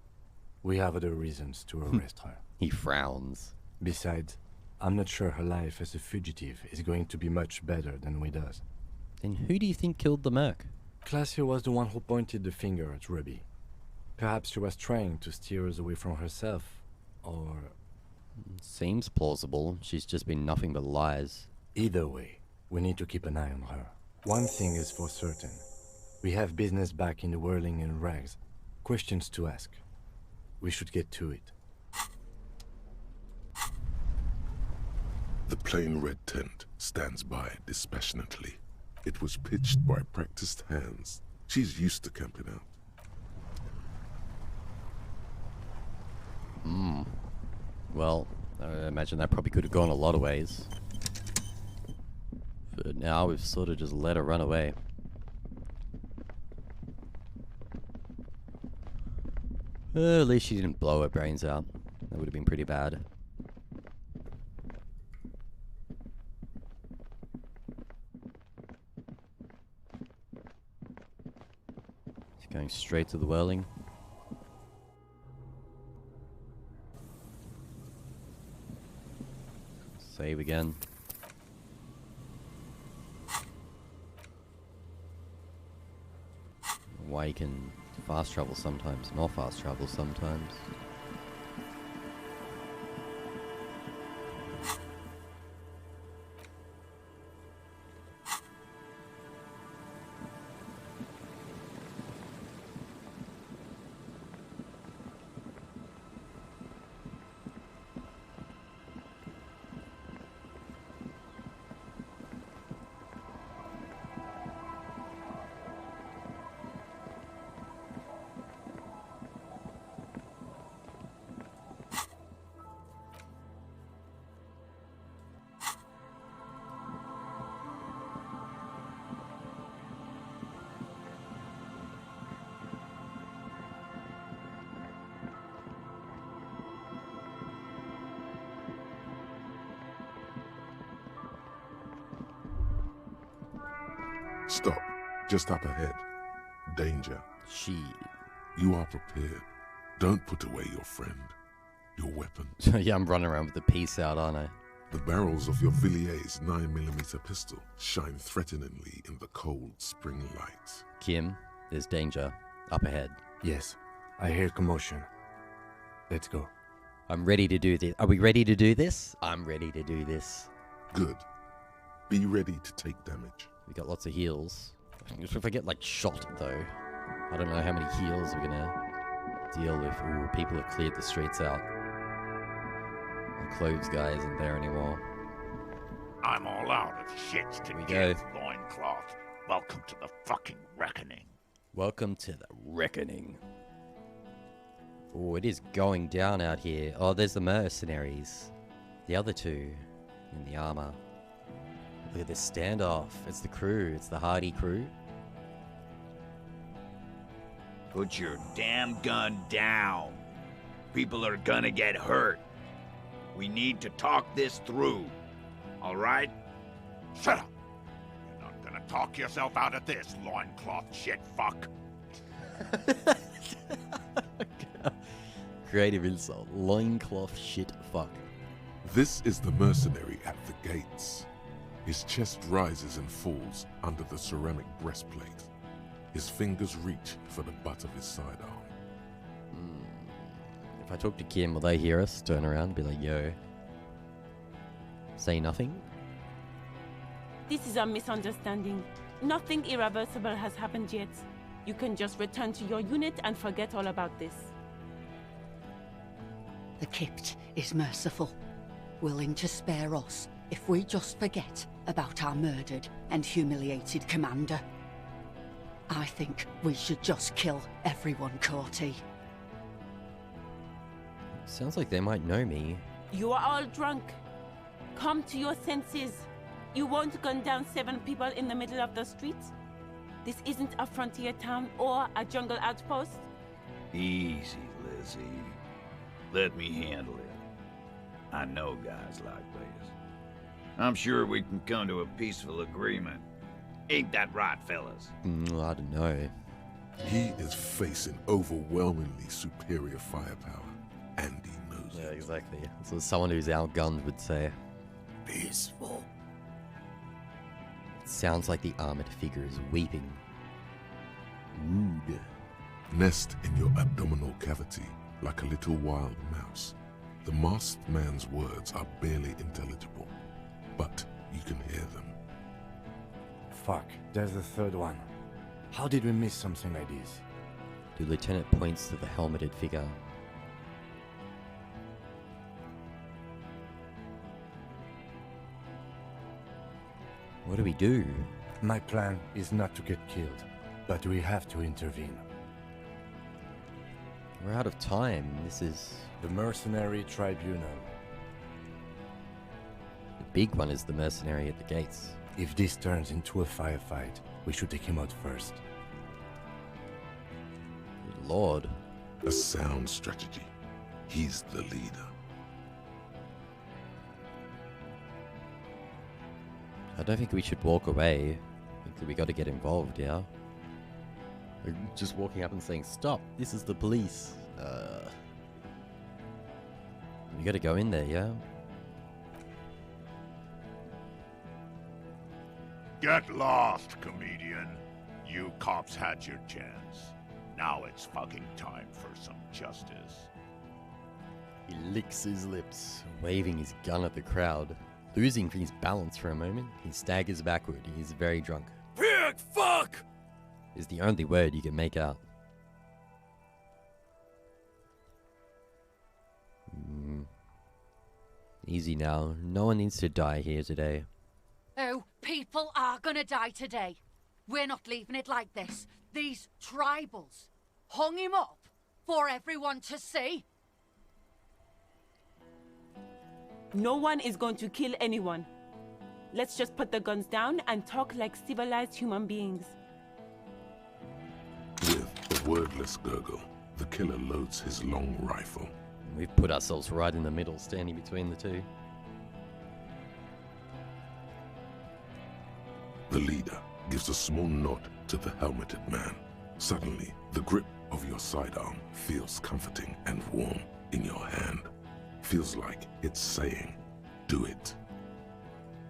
We have other reasons to arrest her. He frowns. Besides, I'm not sure her life as a fugitive is going to be much better than we does. Then who do you think killed the merc? Classio was the one who pointed the finger at Ruby. Perhaps she was trying to steer us away from herself, or... Seems plausible. She's just been nothing but lies. Either way, we need to keep an eye on her. One thing is for certain. We have business back in the whirling and rags. Questions to ask. We should get to it. The plain red tent stands by dispassionately. It was pitched by practiced hands. She's used to camping out. Well, I imagine that probably could have gone a lot of ways. But now we've sort of just let her run away. At least she didn't blow her brains out. That would have been pretty bad. She's going straight to the whirling. Save again. Why you can fast travel sometimes, not fast travel sometimes. Stop. Just up ahead. Danger. She. You are prepared. Don't put away your friend. Your weapon. Yeah, I'm running around with the piece out, aren't I? The barrels of your Villiers 9mm pistol shine threateningly in the cold spring light. Kim, there's danger. Up ahead. Yes, I hear commotion. Let's go. I'm ready to do this. Are we ready to do this? I'm ready to do this. Good. Be ready to take damage. We got lots of heals. If I get like shot though, I don't know how many heals we're gonna deal with. Ooh, people have cleared the streets out. The clothes guy isn't there anymore. I'm all out of shits to we give, go. loincloth. Welcome to the fucking reckoning. Welcome to the reckoning. Oh, it is going down out here. Oh, there's the mercenaries. The other two in the armor. Look at this standoff. It's the crew. It's the hardy crew. Put your damn gun down. People are gonna get hurt. We need to talk this through. All right? Shut up! You're not gonna talk yourself out of this, loincloth shit fuck. Creative insult. Loincloth shit fuck. This is the mercenary at the gates. His chest rises and falls under the ceramic breastplate. His fingers reach for the butt of his sidearm. If I talk to Kim, will they hear us? Turn around and be like, yo. Say nothing? This is a misunderstanding. Nothing irreversible has happened yet. You can just return to your unit and forget all about this. The Kypt is merciful, willing to spare us if we just forget about our murdered and humiliated commander. I think we should just kill everyone, Corty. Sounds like they might know me. You are all drunk. Come to your senses. You won't gun down 7 people in the middle of the street. This isn't a frontier town or a jungle outpost. Easy, Lizzie. Let me handle it. I know guys like this. I'm sure we can come to a peaceful agreement. Ain't that right, fellas? I don't know. He is facing overwhelmingly superior firepower, and he knows Yeah, it. exactly. So someone who's outgunned would say. Peaceful. It sounds like the armored figure is weeping. Rude. Nest in your abdominal cavity like a little wild mouse. The masked man's words are barely intelligible, but you can hear them. Fuck, there's the third one. How did we miss something like this? The lieutenant points to the helmeted figure. What do we do? My plan is not to get killed, but we have to intervene. We're out of time. This is... The Mercenary Tribunal. The big one is the mercenary at the gates. If this turns into a firefight, we should take him out first. Good Lord. A sound strategy. He's the leader. I don't think we should walk away. I think we got to get involved, yeah? Like, just walking up and saying, stop, this is the police. We got to go in there, yeah? Get lost, comedian. You cops had your chance. Now it's fucking time for some justice. He licks his lips, waving his gun at the crowd. Losing his balance for a moment, he staggers backward. He is very drunk. Pig fuck! Is the only word you can make out. Easy now. No one needs to die here today. Oh, people are gonna die today. We're not leaving it like this. These tribals hung him up for everyone to see. No one is going to kill anyone. Let's just put the guns down and talk like civilized human beings. With a wordless gurgle, the killer loads his long rifle. We've put ourselves right in the middle, standing between the two. The leader gives a small nod to the helmeted man. Suddenly, the grip of your sidearm feels comforting and warm in your hand. Feels like it's saying, do it.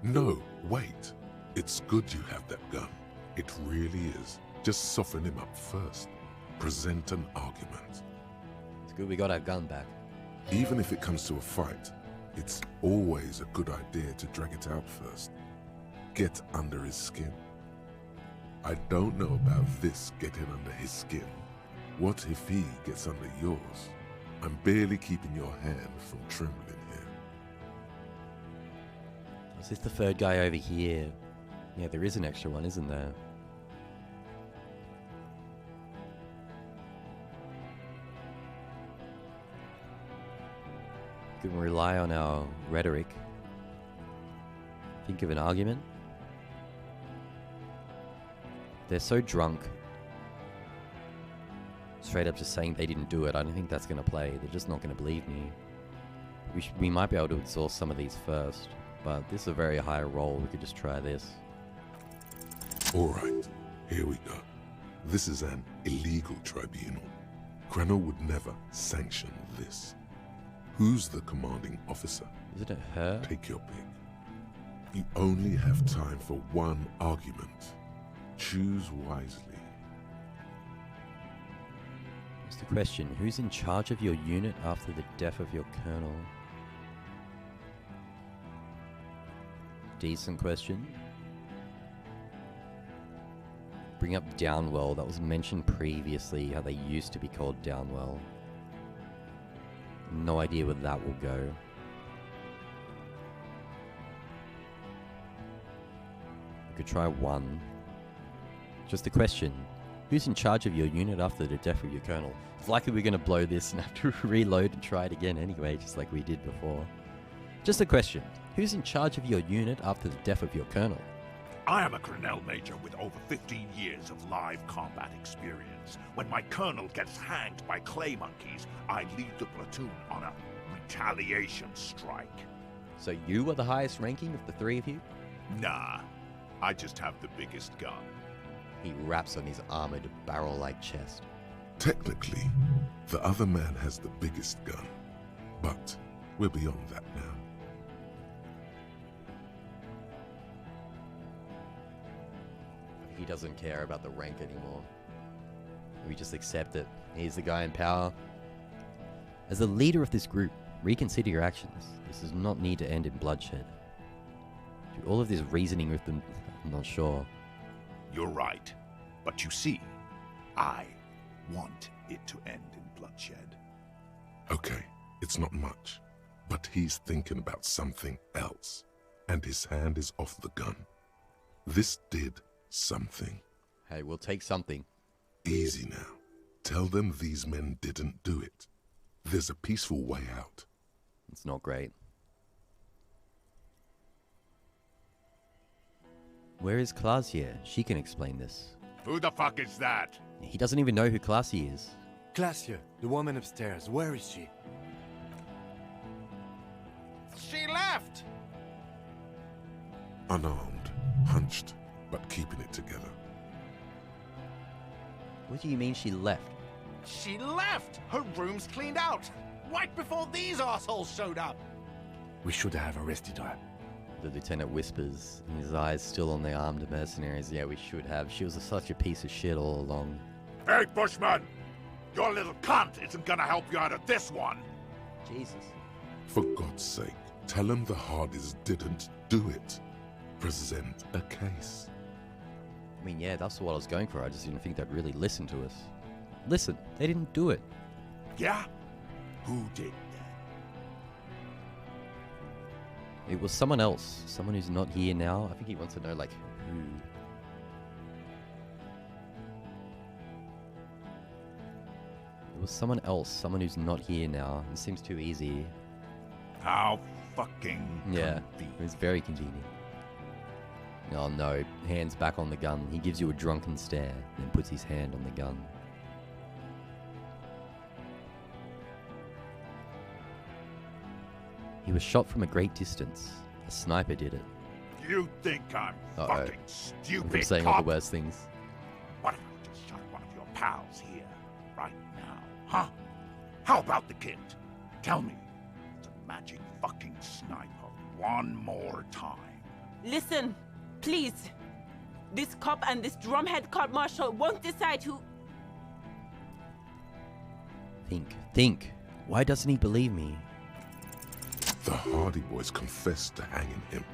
No, wait. It's good you have that gun. It really is. Just soften him up first. Present an argument. It's good we got our gun back. Even if it comes to a fight, it's always a good idea to drag it out first. Get under his skin. I don't know about this getting under his skin. What if he gets under yours? I'm barely keeping your hand from trembling here. Is this the third guy over here? Yeah, there is an extra one, isn't there? We can rely on our rhetoric. Think of an argument. They're so drunk. Straight up just saying they didn't do it. I don't think that's going to play. They're just not going to believe me. We might be able to exhaust some of these first. But this is a very high roll. We could just try this. Alright, here we go. This is an illegal tribunal. Krenner would never sanction this. Who's the commanding officer? Isn't it her? Take your pick. You only have time for one argument. Choose wisely. What's the question? Who's in charge of your unit after the death of your colonel? Decent question. Bring up Downwell. That was mentioned previously, how they used to be called Downwell. No idea where that will go. We could try one. Just a question. Who's in charge of your unit after the death of your colonel? It's likely we're going to blow this and have to reload and try it again anyway, just like we did before. Just a question. Who's in charge of your unit after the death of your colonel? I am a Colonel Major with over 15 years of live combat experience. When my colonel gets hanged by clay monkeys, I lead the platoon on a retaliation strike. So you were the highest ranking of the three of you? Nah, I just have the biggest gun. He raps on his armored barrel-like chest. Technically, the other man has the biggest gun, but we're beyond that now. He doesn't care about the rank anymore. We just accept it. He's the guy in power. As the leader of this group, reconsider your actions. This does not need to end in bloodshed. Do all of this reasoning with them, I'm not sure. You're right. But you see, I want it to end in bloodshed. Okay, it's not much, but he's thinking about something else, and his hand is off the gun. This did something. Hey, we'll take something. Easy now. Tell them these men didn't do it. There's a peaceful way out. It's not great. Where is Clausia? She can explain this. Who the fuck is that? He doesn't even know who Clausia is. Clausia, the woman upstairs, where is she? She left! Unarmed, hunched, but keeping it together. What do you mean she left? She left! Her room's cleaned out! Right before these assholes showed up! We should have arrested her. The lieutenant whispers, his eyes still on the armed mercenaries. Yeah, we should have. She was such a piece of shit all along. Hey, Bushman! Your little cunt isn't gonna help you out of this one! Jesus. For God's sake, tell them the Hardys didn't do it. Present a case. I mean, yeah, that's what I was going for. I just didn't think they'd really listen to us. Listen, they didn't do it. Yeah? Who did then? It was someone else. Someone who's not here now. I think he wants to know, like, who. It was someone else. Someone who's not here now. It seems too easy. How fucking Yeah, convenient. it was very convenient. Oh no, hands back on the gun. He gives you a drunken stare, then puts his hand on the gun. He was shot from a great distance. A sniper did it. You think I'm fucking stupid, I'm saying all cop? the worst things. What if I just shot one of your pals here, right now, huh? How about the kid? Tell me, it's a magic fucking sniper one more time. Listen, please. This cop and this drumhead court-martial won't decide who... Think. Why doesn't he believe me? The Hardy boys confessed to hanging him,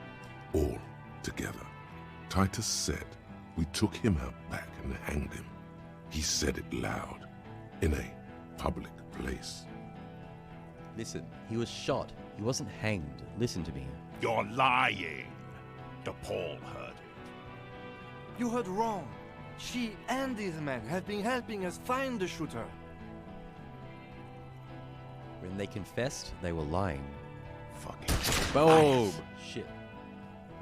all together. Titus said we took him out back and hanged him. He said it loud, in a public place. Listen, he was shot. He wasn't hanged. Listen to me. You're lying. DePaul heard it. You heard wrong. She and these men have been helping us find the shooter. When they confessed, they were lying. Fucking Boom! lies. Shit.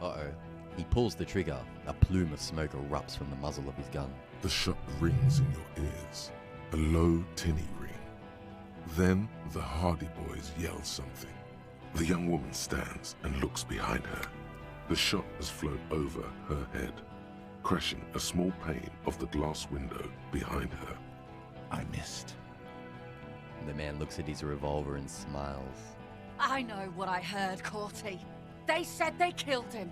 Uh-oh. He pulls the trigger. A plume of smoke erupts from the muzzle of his gun. The shot rings in your ears, a low, tinny ring. Then the Hardy Boys yell something. The young woman stands and looks behind her. The shot has flown over her head, crashing a small pane of the glass window behind her. I missed. The man looks at his revolver and smiles. I know what I heard, Corty. They said they killed him.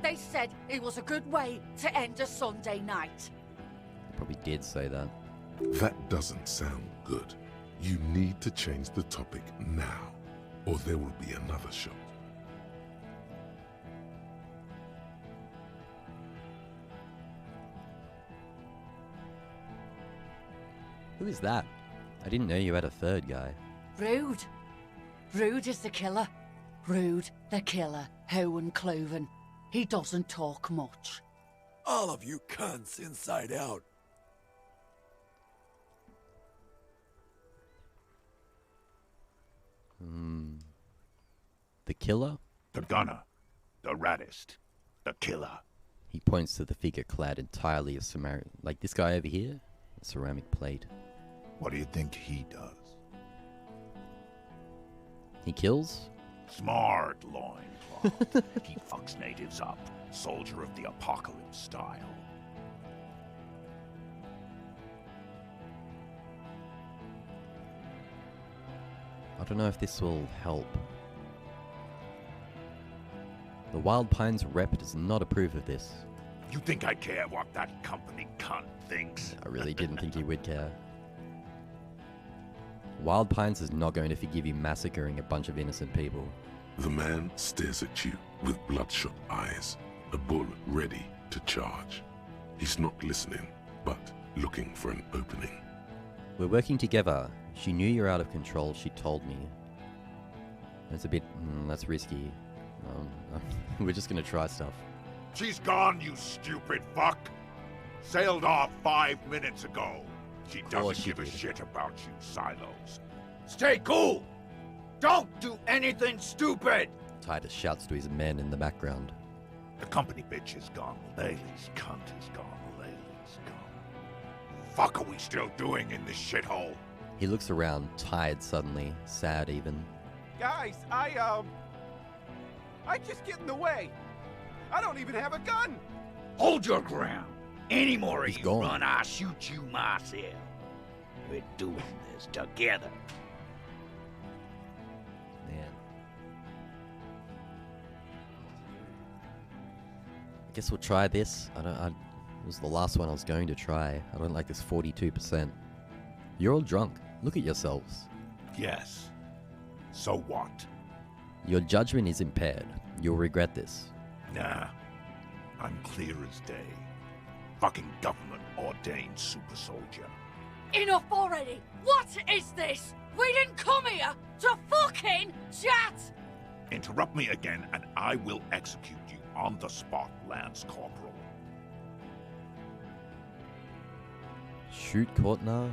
They said it was a good way to end a Sunday night. They probably did say that. That doesn't sound good. You need to change the topic now, or there will be another shot. Who is that? I didn't know you had a third guy. Rude. Rude is the killer. Rude, the killer, Hohen Cloven. He doesn't talk much. All of you cunts inside out. The killer? The gunner. The raddest. The killer. He points to the figure clad entirely of ceramic, like this guy over here, a ceramic plate. What do you think he does? He kills? Smart loincloth. He fucks natives up. Soldier of the apocalypse style. I don't know if this will help. The Wild Pines rep does not approve of this. You think I care what that company cunt thinks? I really didn't think he would care. Wild Pines is not going to forgive you massacring a bunch of innocent people. The man stares at you with bloodshot eyes, a bull ready to charge. He's not listening, but looking for an opening. We're working together. She knew you're out of control, she told me. It's a bit, that's risky. We're just gonna try stuff. She's gone, you stupid fuck! Sailed off 5 minutes ago. She doesn't give a shit about you, Silos. Stay cool! Don't do anything stupid! Titus shouts to his men in the background. The company bitch is gone. Laylee's cunt is gone. Laylee's gone. Fuck are we still doing in this shithole? He looks around, tired suddenly, sad even. Guys, I just get in the way. I don't even have a gun. Hold your ground. Any more of He's you gone. run, I'll shoot you myself. We're doing this together. Man. I guess we'll try this. It was the last one I was going to try. I don't like this 42%. You're all drunk. Look at yourselves. Yes. So what? Your judgment is impaired. You'll regret this. Nah. I'm clear as day. Fucking government-ordained super soldier. Enough already! What is this? We didn't come here to fucking chat! Interrupt me again and I will execute you on the spot, Lance Corporal. Shoot Courtner?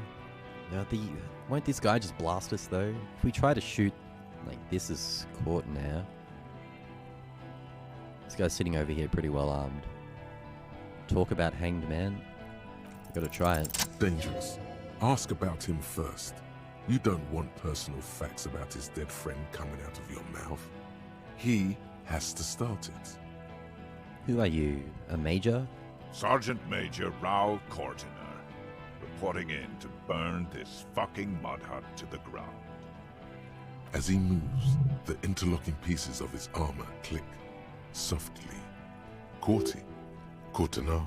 Won't this guy just blast us though? If we try to shoot, like this is Courtner. This guy's sitting over here pretty well armed. Talk about hanged man? Gotta try it. Dangerous. Ask about him first. You don't want personal facts about his dead friend coming out of your mouth. He has to start it. Who are you? A major? Sergeant Major Raoul Cortiner, reporting in to burn this fucking mud hut to the ground. As he moves, the interlocking pieces of his armor click, softly. Corty, Cortiner,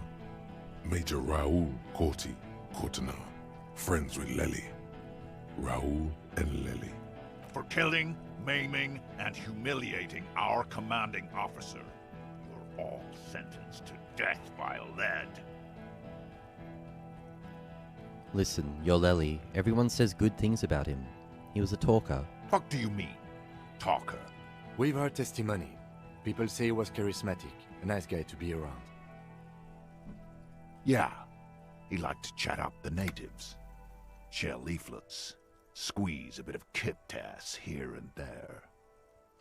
Major Raoul Corty, Cortiner, friends with Lely. Raoul and Lely. For killing, maiming, and humiliating our commanding officer, you're all sentenced to death by lead. Listen, you're Lely. Everyone says good things about him. He was a talker. Fuck do you mean, talker? We've heard testimony. People say he was charismatic, a nice guy to be around. Yeah, he liked to chat up the natives. Share leaflets. Squeeze a bit of kip-tass here and there.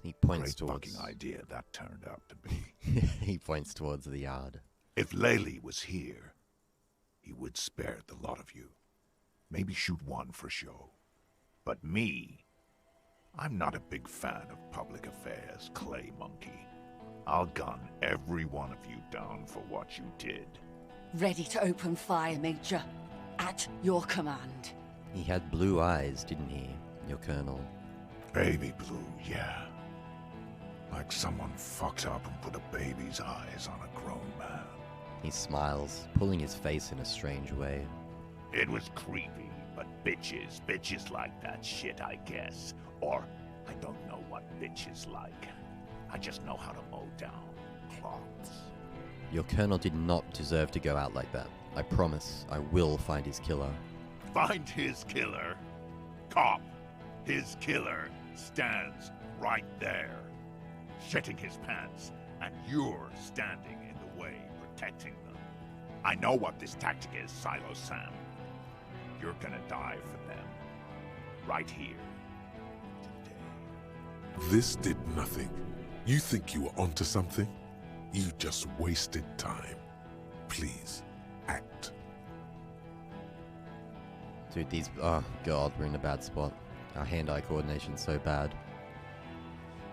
He points Great towards... fucking idea that turned out to be. He points towards the yard. If Lely was here, he would spare the lot of you. Maybe shoot one for show. But me, I'm not a big fan of public affairs, Clay Monkey. I'll gun every one of you down for what you did. Ready to open fire, Major. At your command. He had blue eyes, didn't he, your colonel? Baby blue, yeah. Like someone fucked up and put a baby's eyes on a grown man. He smiles, pulling his face in a strange way. It was creepy, but bitches like that shit, I guess. Or, I don't know what bitches like. I just know how to mow down clots. Your colonel did not deserve to go out like that. I promise, I will find his killer. Find his killer. Cop, his killer, stands right there, shitting his pants, and you're standing in the way, protecting them. I know what this tactic is, Silo Sam. You're gonna die for them. Right here. Today. This did nothing. You think you were onto something? You just wasted time. Please, act. Dude, these... Oh, God, we're in a bad spot. Our hand-eye coordination's so bad.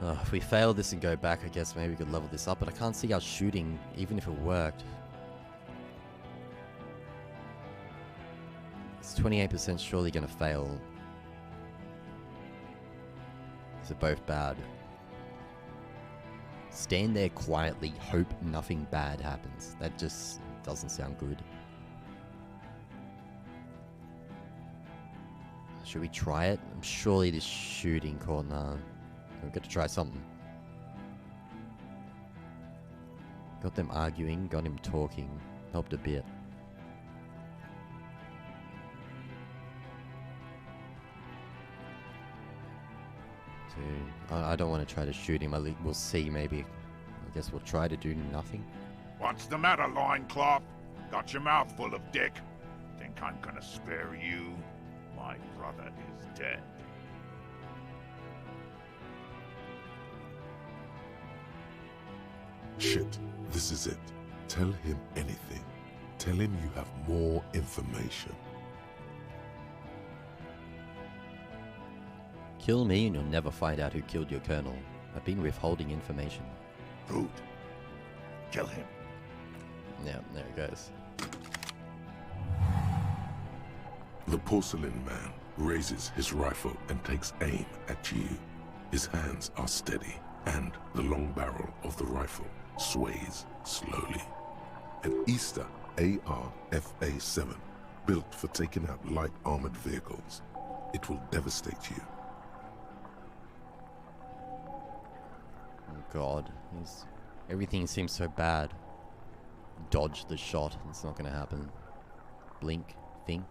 If we fail this and go back, I guess maybe we could level this up, but I can't see us shooting, even if it worked. It's 28% surely gonna fail. These are both bad. Stand there quietly, hope nothing bad happens. That just doesn't sound good. Should we try it? Surely this shooting corner. We've got to try something. Got them arguing, got him talking. Helped a bit. I don't want to try to shoot him. We'll see, maybe. I guess we'll try to do nothing. What's the matter, loincloth? Got your mouth full of dick? Think I'm gonna spare you? My brother is dead. Shit, this is it. Tell him anything. Tell him you have more information. Kill me and you'll never find out who killed your colonel. I've been withholding information. Rude. Kill him. Yeah, there it goes. The porcelain man raises his rifle and takes aim at you. His hands are steady, and the long barrel of the rifle sways slowly. An Easter AR-FA-7, built for taking out light armored vehicles. It will devastate you. Oh God, everything seems so bad. Dodge the shot, it's not gonna happen. Blink, think.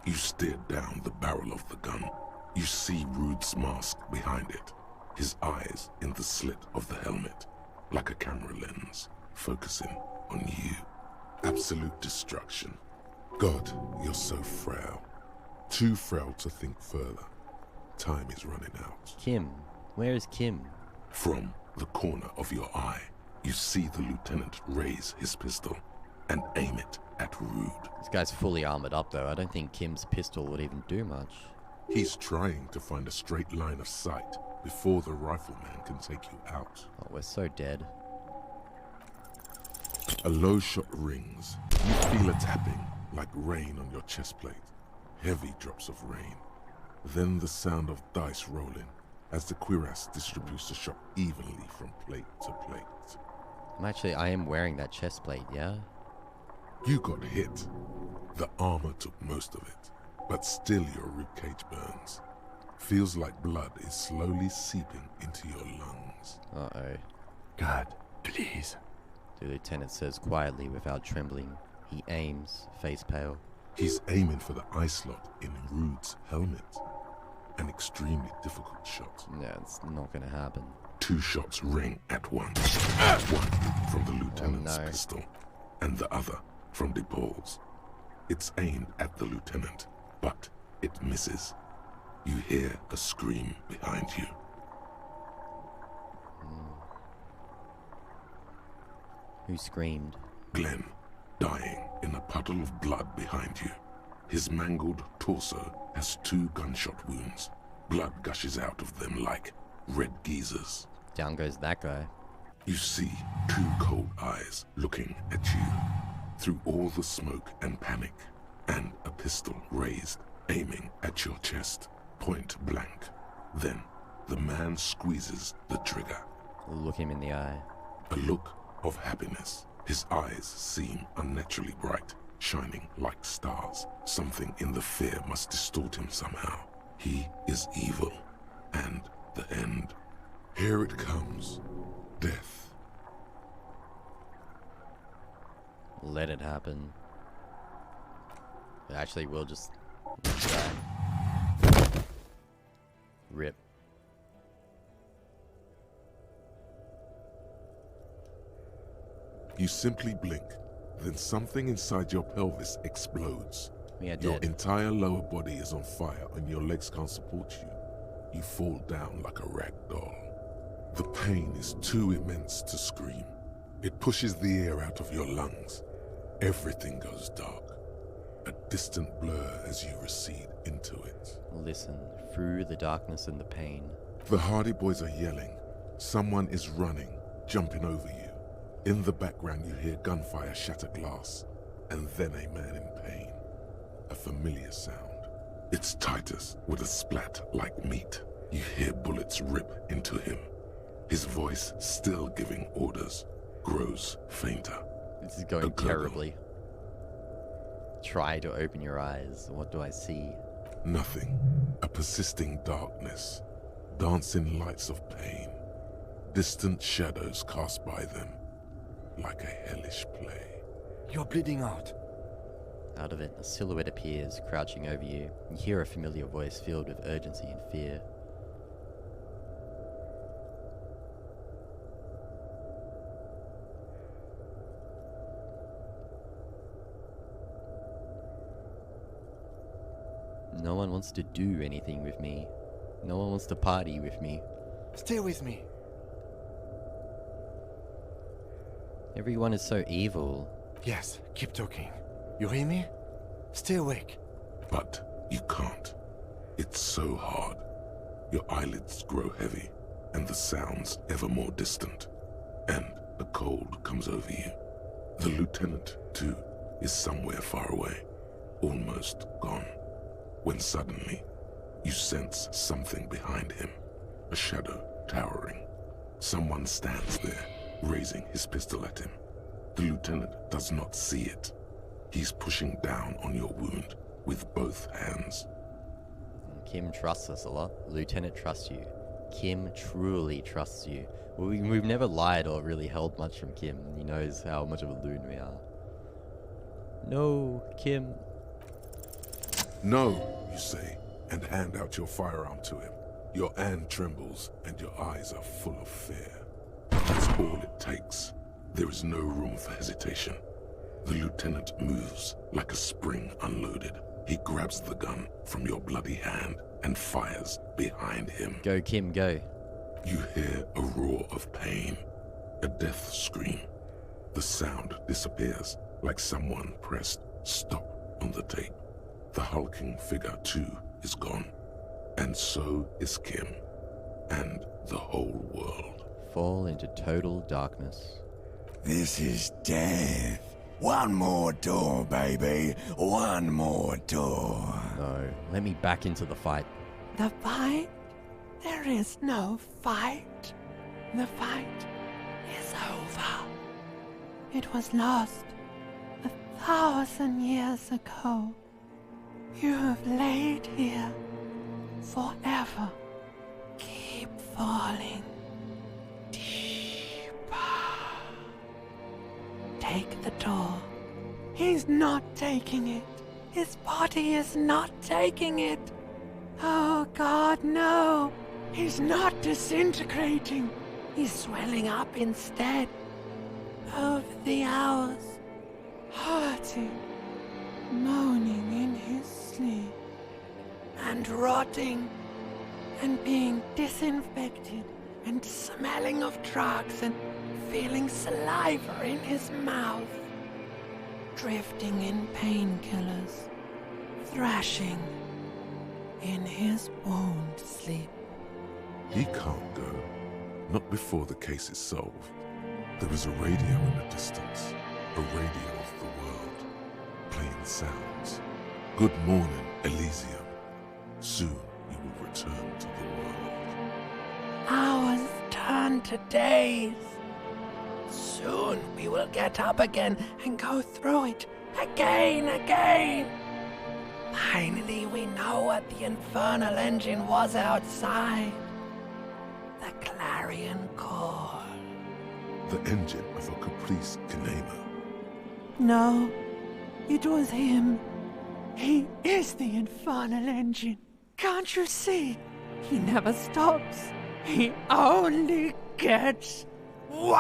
You stare down the barrel of the gun. You see Rude's mask behind it. His eyes in the slit of the helmet, like a camera lens, focusing on you. Absolute destruction. God, you're so frail. Too frail to think further. Time is running out. Kim. Where is Kim? From the corner of your eye, you see the lieutenant raise his pistol and aim it at Rude. This guy's fully armored up though. I don't think Kim's pistol would even do much. He's trying to find a straight line of sight before the rifleman can take you out. Oh, we're so dead. A low shot rings. You feel a tapping, like rain on your chest plate. Heavy drops of rain. Then the sound of dice rolling as the cuirass distributes the shot evenly from plate to plate. I am wearing that chest plate, yeah? You got hit. The armor took most of it, but still your ribcage burns. Feels like blood is slowly seeping into your lungs. Uh-oh. God, please. The lieutenant says quietly without trembling. He aims, face pale. He's aiming for the eye slot in Rude's helmet. an extremely difficult shot. Yeah, it's not gonna happen. 2 shots ring at once. One from the lieutenant's pistol, and the other from DePaul's. It's aimed at the lieutenant, but it misses. You hear a scream behind you. Who screamed? Glenn, dying in a puddle of blood behind you. His mangled torso has 2 gunshot wounds. Blood gushes out of them like red geysers. Down goes that guy. You see 2 cold eyes looking at you through all the smoke and panic, and a pistol raised, aiming at your chest, point blank. Then the man squeezes the trigger. Look him in the eye. A look of happiness. His eyes seem unnaturally bright, shining like stars. Something in the fear must distort him somehow. He is evil, and the end. Here it comes. Death. Let it happen. Actually, we'll just... Rip. You simply blink, then something inside your pelvis explodes. Yeah, your entire lower body is on fire and your legs can't support you. You fall down like a rag doll. The pain is too immense to scream. It pushes the air out of your lungs. Everything goes dark. A distant blur as you recede into it. Listen, through the darkness and the pain. The Hardy Boys are yelling. Someone is running, jumping over you. In the background you hear gunfire shatter glass, and then a man in pain. A familiar sound. It's Titus with a splat like meat. You hear bullets rip into him. His voice, still giving orders, grows fainter. This is going terribly. Try to open your eyes. What do I see? Nothing. A persisting darkness. Dancing lights of pain. Distant shadows cast by them. Like a hellish play. You're bleeding out. Out of it, a silhouette appears, crouching over you. You hear a familiar voice filled with urgency and fear. No one wants to do anything with me. No one wants to party with me. Stay with me. Everyone is so evil. Yes, keep talking. You hear me? Stay awake. But you can't. It's so hard. Your eyelids grow heavy, and the sounds ever more distant. And the cold comes over you. The lieutenant, too, is somewhere far away, almost gone. When suddenly, you sense something behind him. A shadow towering. Someone stands there, raising his pistol at him. The lieutenant does not see it. He's pushing down on your wound with both hands. Kim trusts us a lot. Lieutenant trusts you. Kim truly trusts you. We've never lied or really held much from Kim. He knows how much of a loon we are. No, Kim. No, you say, and hand out your firearm to him. Your hand trembles, and your eyes are full of fear. That's all it takes. There is no room for hesitation. The lieutenant moves like a spring unloaded. He grabs the gun from your bloody hand and fires behind him. Go, Kim, go. You hear a roar of pain, a death scream. The sound disappears like someone pressed stop on the tape. The hulking figure, too, is gone. And so is Kim. And the whole world. Fall into total darkness. This is death. One more door, baby. One more door. No, let me back into the fight. The fight? There is no fight. The fight is over. It was lost 1,000 years ago. You have laid here forever. Keep falling deeper. Take the door. He's not taking it. His body is not taking it. Oh God, no! He's not disintegrating. He's swelling up instead. Over the hours, hurting, moaning in his sleep, and rotting, and being disinfected, and smelling of drugs, and feeling saliva in his mouth, drifting in painkillers, thrashing in his wound sleep. He can't go. Not before the case is solved. There is a radio in the distance. A radio of the world. Playing sounds. Good morning, Elysium. Soon you will return to the world. Hours turn to days. Soon we will get up again and go through it again. Finally we know what the infernal engine was outside. The clarion call. The engine of a Caprice Canema. No, it was him. He is the infernal engine. Can't you see? He never stops. He only gets worse.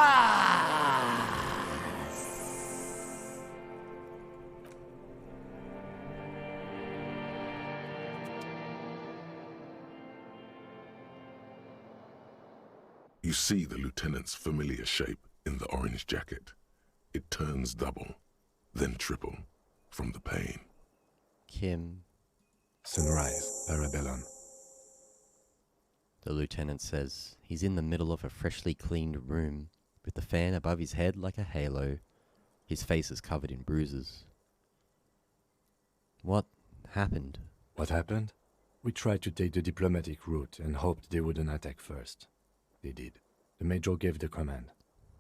You see the lieutenant's familiar shape in the orange jacket. It turns double, then triple, from the pain. Kim. Sunrise, Parabellum. The lieutenant says he's in the middle of a freshly cleaned room, with the fan above his head like a halo. His face is covered in bruises. What happened? What happened? We tried to take the diplomatic route and hoped they wouldn't attack first. They did. The major gave the command.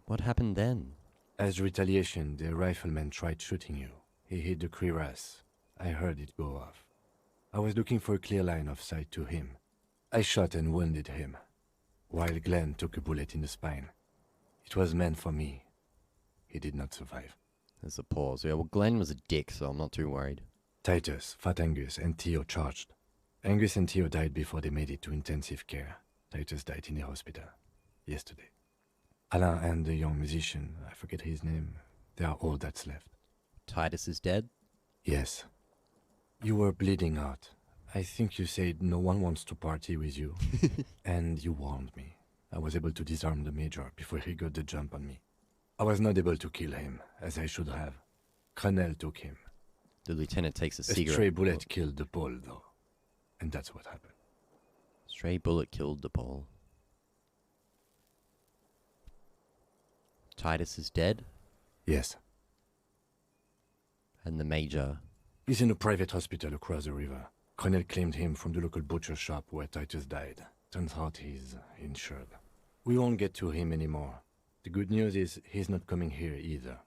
What happened then? As retaliation, the rifleman tried shooting you. He hit the cuirass. I heard it go off. I was looking for a clear line of sight to him. I shot and wounded him, while Glenn took a bullet in the spine. It was meant for me. He did not survive. There's a pause. Yeah, well, Glenn was a dick, so I'm not too worried. Titus, Fat Angus, and Theo charged. Angus and Theo died before they made it to intensive care. Titus died in the hospital yesterday. Alain and the young musician, I forget his name, they are all that's left. Titus is dead? Yes. You were bleeding out. I think you said no one wants to party with you. And you warned me. I was able to disarm the major before he got the jump on me. I was not able to kill him, as I should have. Crenel took him. The lieutenant takes a A cigarette. stray bullet killed the Pole, though. And that's what happened. Stray bullet killed the Pole. Titus is dead? Yes. And the major? He's in a private hospital across the river. Crenel claimed him from the local butcher shop where Titus died. Turns out he's insured. We won't get to him anymore. The good news is he's not coming here either.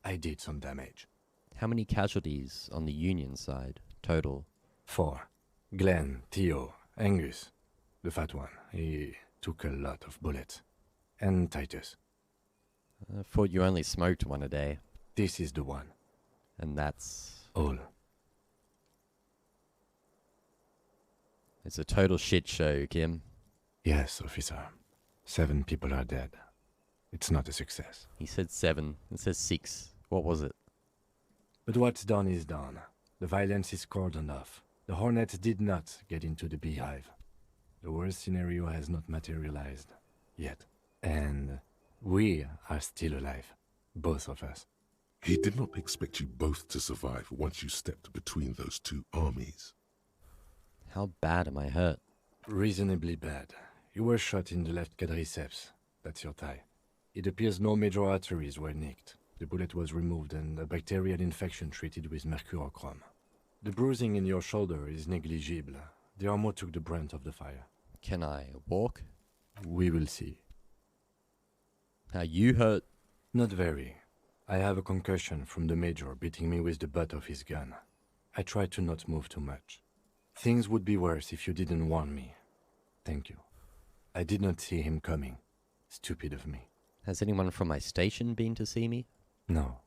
I did some damage. How many casualties on the Union side, total? 4. Glenn, Theo, Angus. The fat one. He took a lot of bullets. And Titus. I thought you only smoked one a day. This is the one. And that's... all. It's a total shit show, Kim. Yes, officer. 7 people are dead. It's not a success. He said 7. It says 6. What was it? But what's done is done. The violence is cordoned off. The Hornets did not get into the beehive. The worst scenario has not materialized. Yet. And we are still alive. Both of us. He did not expect you both to survive once you stepped between those two armies. How bad am I hurt? Reasonably bad. You were shot in the left quadriceps. That's your thigh. It appears no major arteries were nicked. The bullet was removed and a bacterial infection treated with mercurochrome. The bruising in your shoulder is negligible. The armor took the brunt of the fire. Can I walk? We will see. Are you hurt? Not very. I have a concussion from the major beating me with the butt of his gun. I tried to not move too much. Things would be worse if you didn't warn me. Thank you. I did not see him coming. Stupid of me. Has anyone from my station been to see me? No.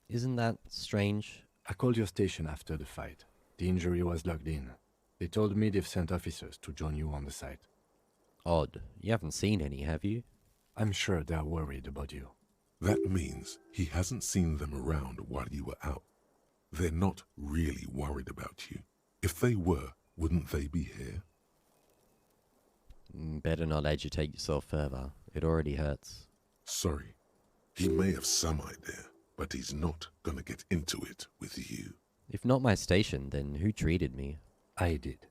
Isn't that strange? I called your station after the fight. The injury was logged in. They told me they've sent officers to join you on the site. Odd. You haven't seen any, have you? I'm sure they're worried about you. That means he hasn't seen them around while you were out. They're not really worried about you. If they were, wouldn't they be here? Better not agitate yourself further. It already hurts. Sorry. He may have some idea, but he's not gonna get into it with you. If not my station, then who treated me? I did.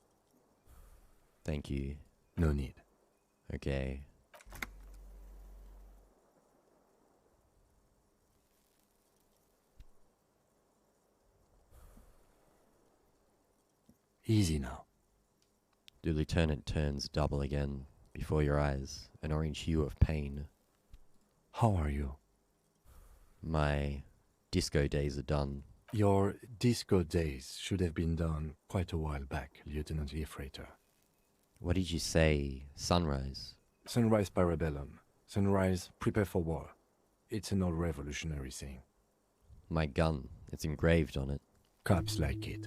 Thank you. No need. Okay. Easy now. The lieutenant turns double again before your eyes, an orange hue of pain. How are you? My disco days are done. Your disco days should have been done quite a while back, Lieutenant Freighter. What did you say? Sunrise? Sunrise parabellum. Sunrise, prepare for war. It's an old revolutionary saying. My gun. It's engraved on it. Cops like it.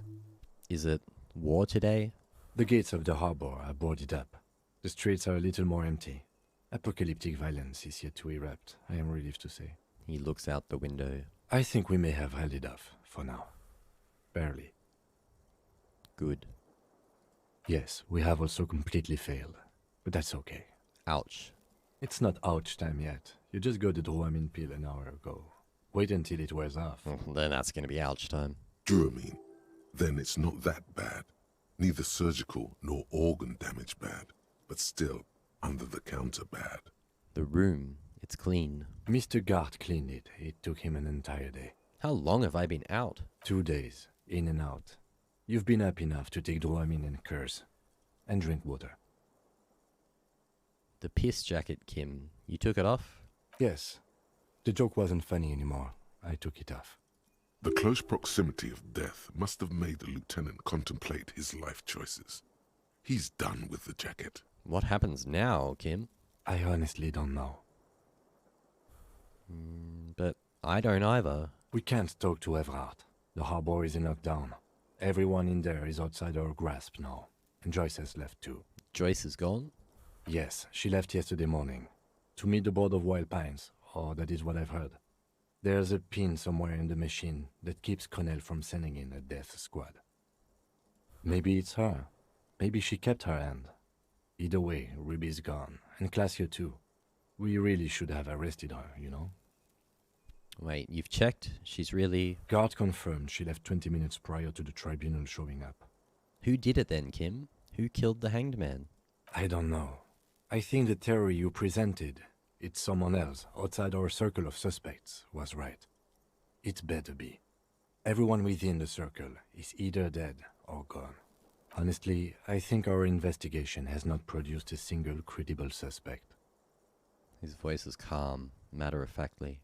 Is it war today? The gates of the harbor are boarded up. The streets are a little more empty. Apocalyptic violence is yet to erupt, I am relieved to say. He looks out the window. I think we may have held it off, for now. Barely. Good. Yes, we have also completely failed. But that's okay. Ouch. It's not ouch time yet. You just got the Dramamine pill an hour ago. Wait until it wears off. Then that's gonna be ouch time. Dramamine. Then it's not that bad. Neither surgical nor organ damage bad, but still under-the-counter bad. The room, it's clean. Mr. Gart cleaned it. It took him an entire day. How long have I been out? 2 days, in and out. You've been up enough to take Dramamine and curse. And drink water. The piss jacket, Kim. You took it off? Yes. The joke wasn't funny anymore. I took it off. The close proximity of death must have made the lieutenant contemplate his life choices. He's done with the jacket. What happens now, Kim? I honestly don't know. But I don't either. We can't talk to Everard. The harbor is in lockdown. Everyone in there is outside our grasp now. And Joyce has left too. Joyce is gone? Yes, she left yesterday morning. To meet the board of Wild Pines, or that is what I've heard. There's a pin somewhere in the machine that keeps Connell from sending in a death squad. Maybe it's her. Maybe she kept her hand. Either way, Ruby's gone, and Clasia too. We really should have arrested her, you know? Wait, you've checked? She's really... Guard confirmed she left 20 minutes prior to the tribunal showing up. Who did it then, Kim? Who killed the hanged man? I don't know. I think the theory you presented, it's someone else, outside our circle of suspects, was right. It better be. Everyone within the circle is either dead or gone. Honestly, I think our investigation has not produced a single credible suspect. His voice is calm, matter-of-factly.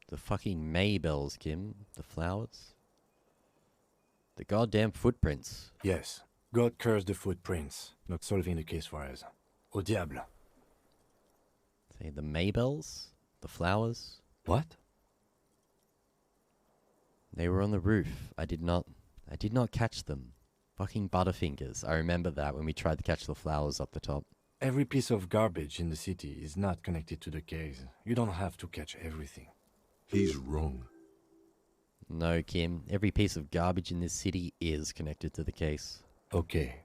The fucking Maybells, Kim. The flowers. The goddamn footprints. Yes. God curse the footprints. Not solving the case for us. Au diable. Say the Maybells? The flowers? What? They were on the roof. I did not catch them. Fucking Butterfingers. I remember that when we tried to catch the flowers up the top. Every piece of garbage in the city is not connected to the case. You don't have to catch everything. He's wrong. No, Kim. Every piece of garbage in this city is connected to the case. Okay.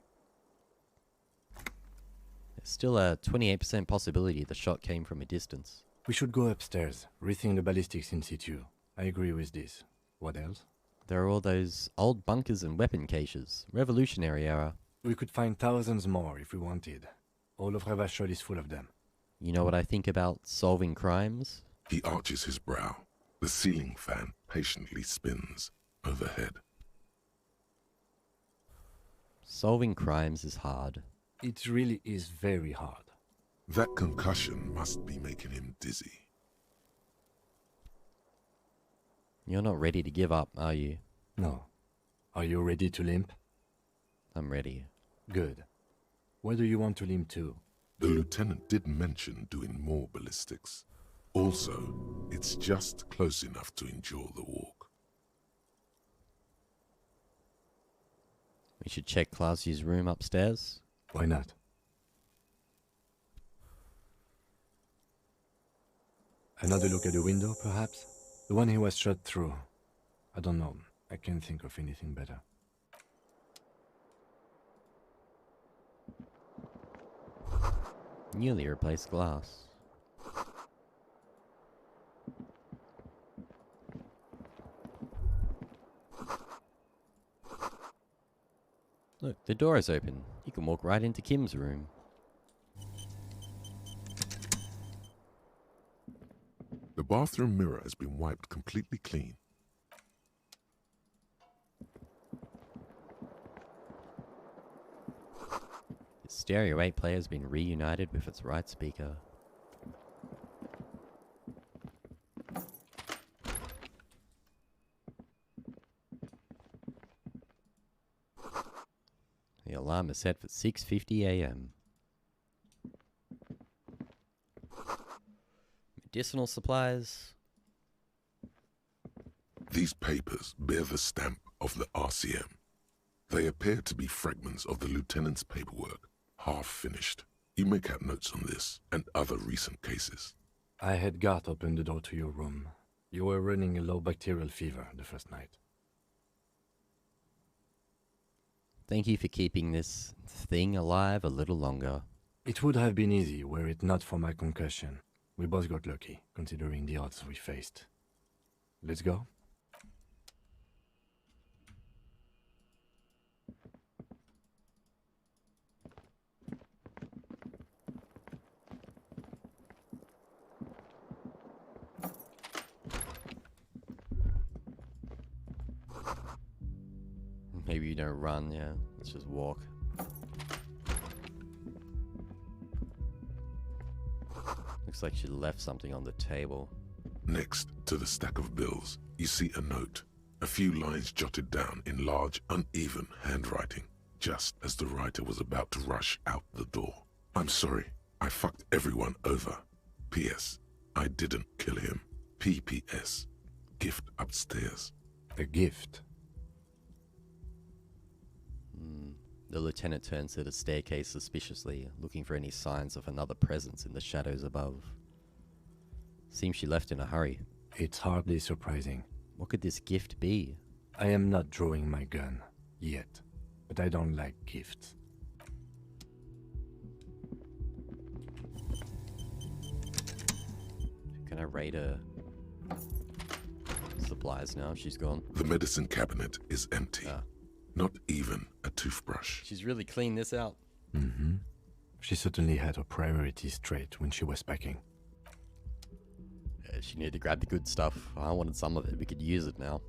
There's still a 28% possibility the shot came from a distance. We should go upstairs, rethink the ballistics in situ. I agree with this. What else? There are all those old bunkers and weapon caches. Revolutionary era. We could find thousands more if we wanted. All of Revachol is full of them. You know what I think about solving crimes? He arches his brow. The ceiling fan patiently spins overhead. Solving crimes is hard. It really is very hard. That concussion must be making him dizzy. You're not ready to give up, are you? No. Are you ready to limp? I'm ready. Good. Where do you want to limp to? The lieutenant did mention doing more ballistics. Also, it's just close enough to endure the walk. We should check Clausia's room upstairs. Why not? Another look at the window, perhaps? The one he was shot through. I don't know. I can't think of anything better. Newly replaced glass. Look, the door is open. You can walk right into Kim's room. The bathroom mirror has been wiped completely clean. The stereo 8 player has been reunited with its right speaker. The alarm is set for 6:50 a.m. Medicinal supplies. These papers bear the stamp of the RCM. They appear to be fragments of the lieutenant's paperwork, half finished. You make out notes on this and other recent cases. I had Gart open the door to your room. You were running a low bacterial fever the first night. Thank you for keeping this thing alive a little longer. It would have been easy were it not for my concussion. We both got lucky, considering the odds we faced. Let's go? Maybe you don't run, yeah. Let's just walk. Looks like she left something on the table. Next to the stack of bills, you see a note. A few lines jotted down in large, uneven handwriting, just as the writer was about to rush out the door. I'm sorry, I fucked everyone over. P.S. I didn't kill him. P.P.S. Gift upstairs. A gift? The lieutenant turns to the staircase suspiciously, looking for any signs of another presence in the shadows above. Seems she left in a hurry. It's hardly surprising. What could this gift be? I am not drawing my gun, yet. But I don't like gifts. Can I raid her supplies now? She's gone. The medicine cabinet is empty. Not even a toothbrush. She's really cleaned this out. Mm-hmm. She certainly had her priorities straight when she was packing. Yeah, she needed to grab the good stuff. I wanted some of it. We could use it now.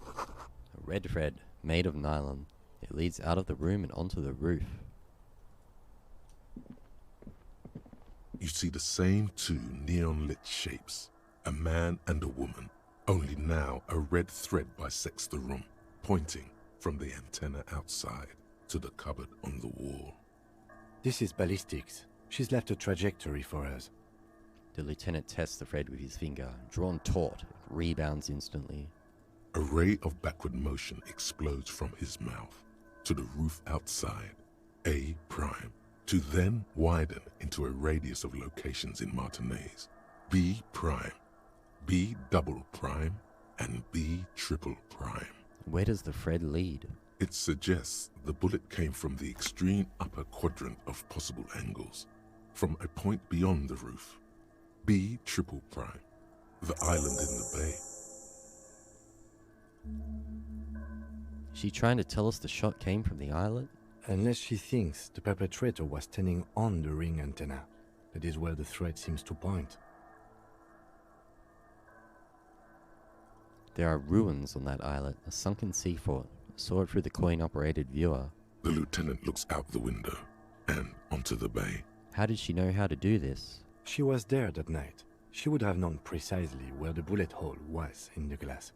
A red thread made of nylon. It leads out of the room and onto the roof. You see the same two neon-lit shapes. A man and a woman, only now a red thread bisects the room, pointing from the antenna outside to the cupboard on the wall. This is ballistics. She's left a trajectory for us. The lieutenant tests the thread with his finger. Drawn taut, it rebounds instantly. A ray of backward motion explodes from his mouth to the roof outside, A prime, to then widen into a radius of locations in Martinez, B prime, B double prime, and B triple prime. Where does the thread lead? It suggests the bullet came from the extreme upper quadrant of possible angles, from a point beyond the roof. B triple prime, the island in the bay. Is she trying to tell us the shot came from the islet? Unless she thinks the perpetrator was standing on the ring antenna. That is where the thread seems to point. There are ruins on that islet, a sunken sea fort. I saw it through the coin-operated viewer. The lieutenant looks out the window and onto the bay. How did she know how to do this? She was there that night. She would have known precisely where the bullet hole was in the glass.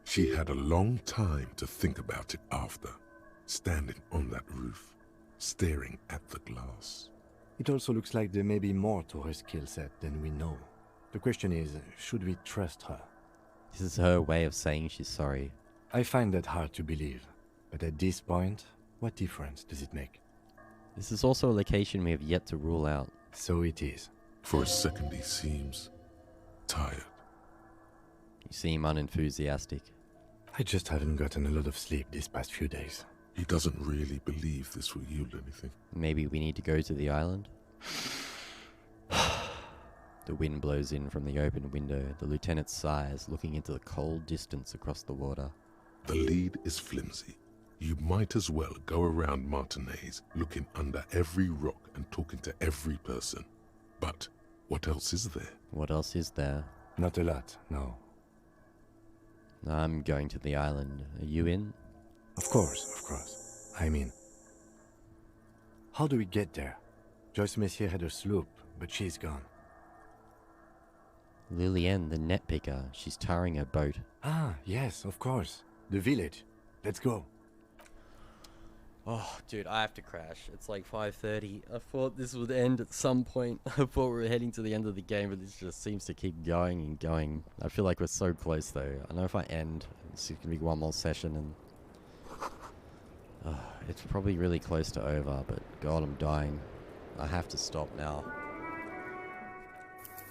She had a long time to think about it after, standing on that roof, staring at the glass. It also looks like there may be more to her skill set than we know. The question is, should we trust her? This is her way of saying she's sorry. I find that hard to believe, but at this point, what difference does it make? This is also a location we have yet to rule out. So it is. For a second he seems tired. You seem unenthusiastic. I just haven't gotten a lot of sleep these past few days. He doesn't really believe this will yield anything. Maybe we need to go to the island? The wind blows in from the open window. The lieutenant sighs, looking into the cold distance across the water. The lead is flimsy. You might as well go around Martinez, looking under every rock and talking to every person. But what else is there? What else is there? Not a lot, no. I'm going to the island. Are you in? Of course. I'm in. How do we get there? Joyce Messier had her sloop, but she's gone. Lillian, the net picker. She's tarring her boat. Ah, yes, of course. The village. Let's go. Oh, dude, I have to crash. It's like 5:30. I thought this would end at some point. I thought we were heading to the end of the game, but this just seems to keep going and going. I feel like we're so close, though. I know if I end, it's going to be one more session, and it's probably really close to over, but God, I'm dying. I have to stop now.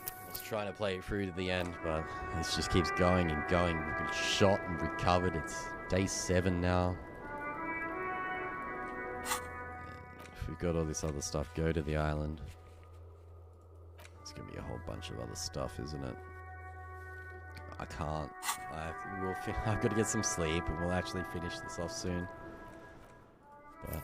I was trying to play it through to the end, but this just keeps going and going. We've been shot and recovered. It's day 7 now. If we've got all this other stuff, go to the island. It's going to be a whole bunch of other stuff, isn't it? I can't. I've got to get some sleep, and we'll actually finish this off soon. But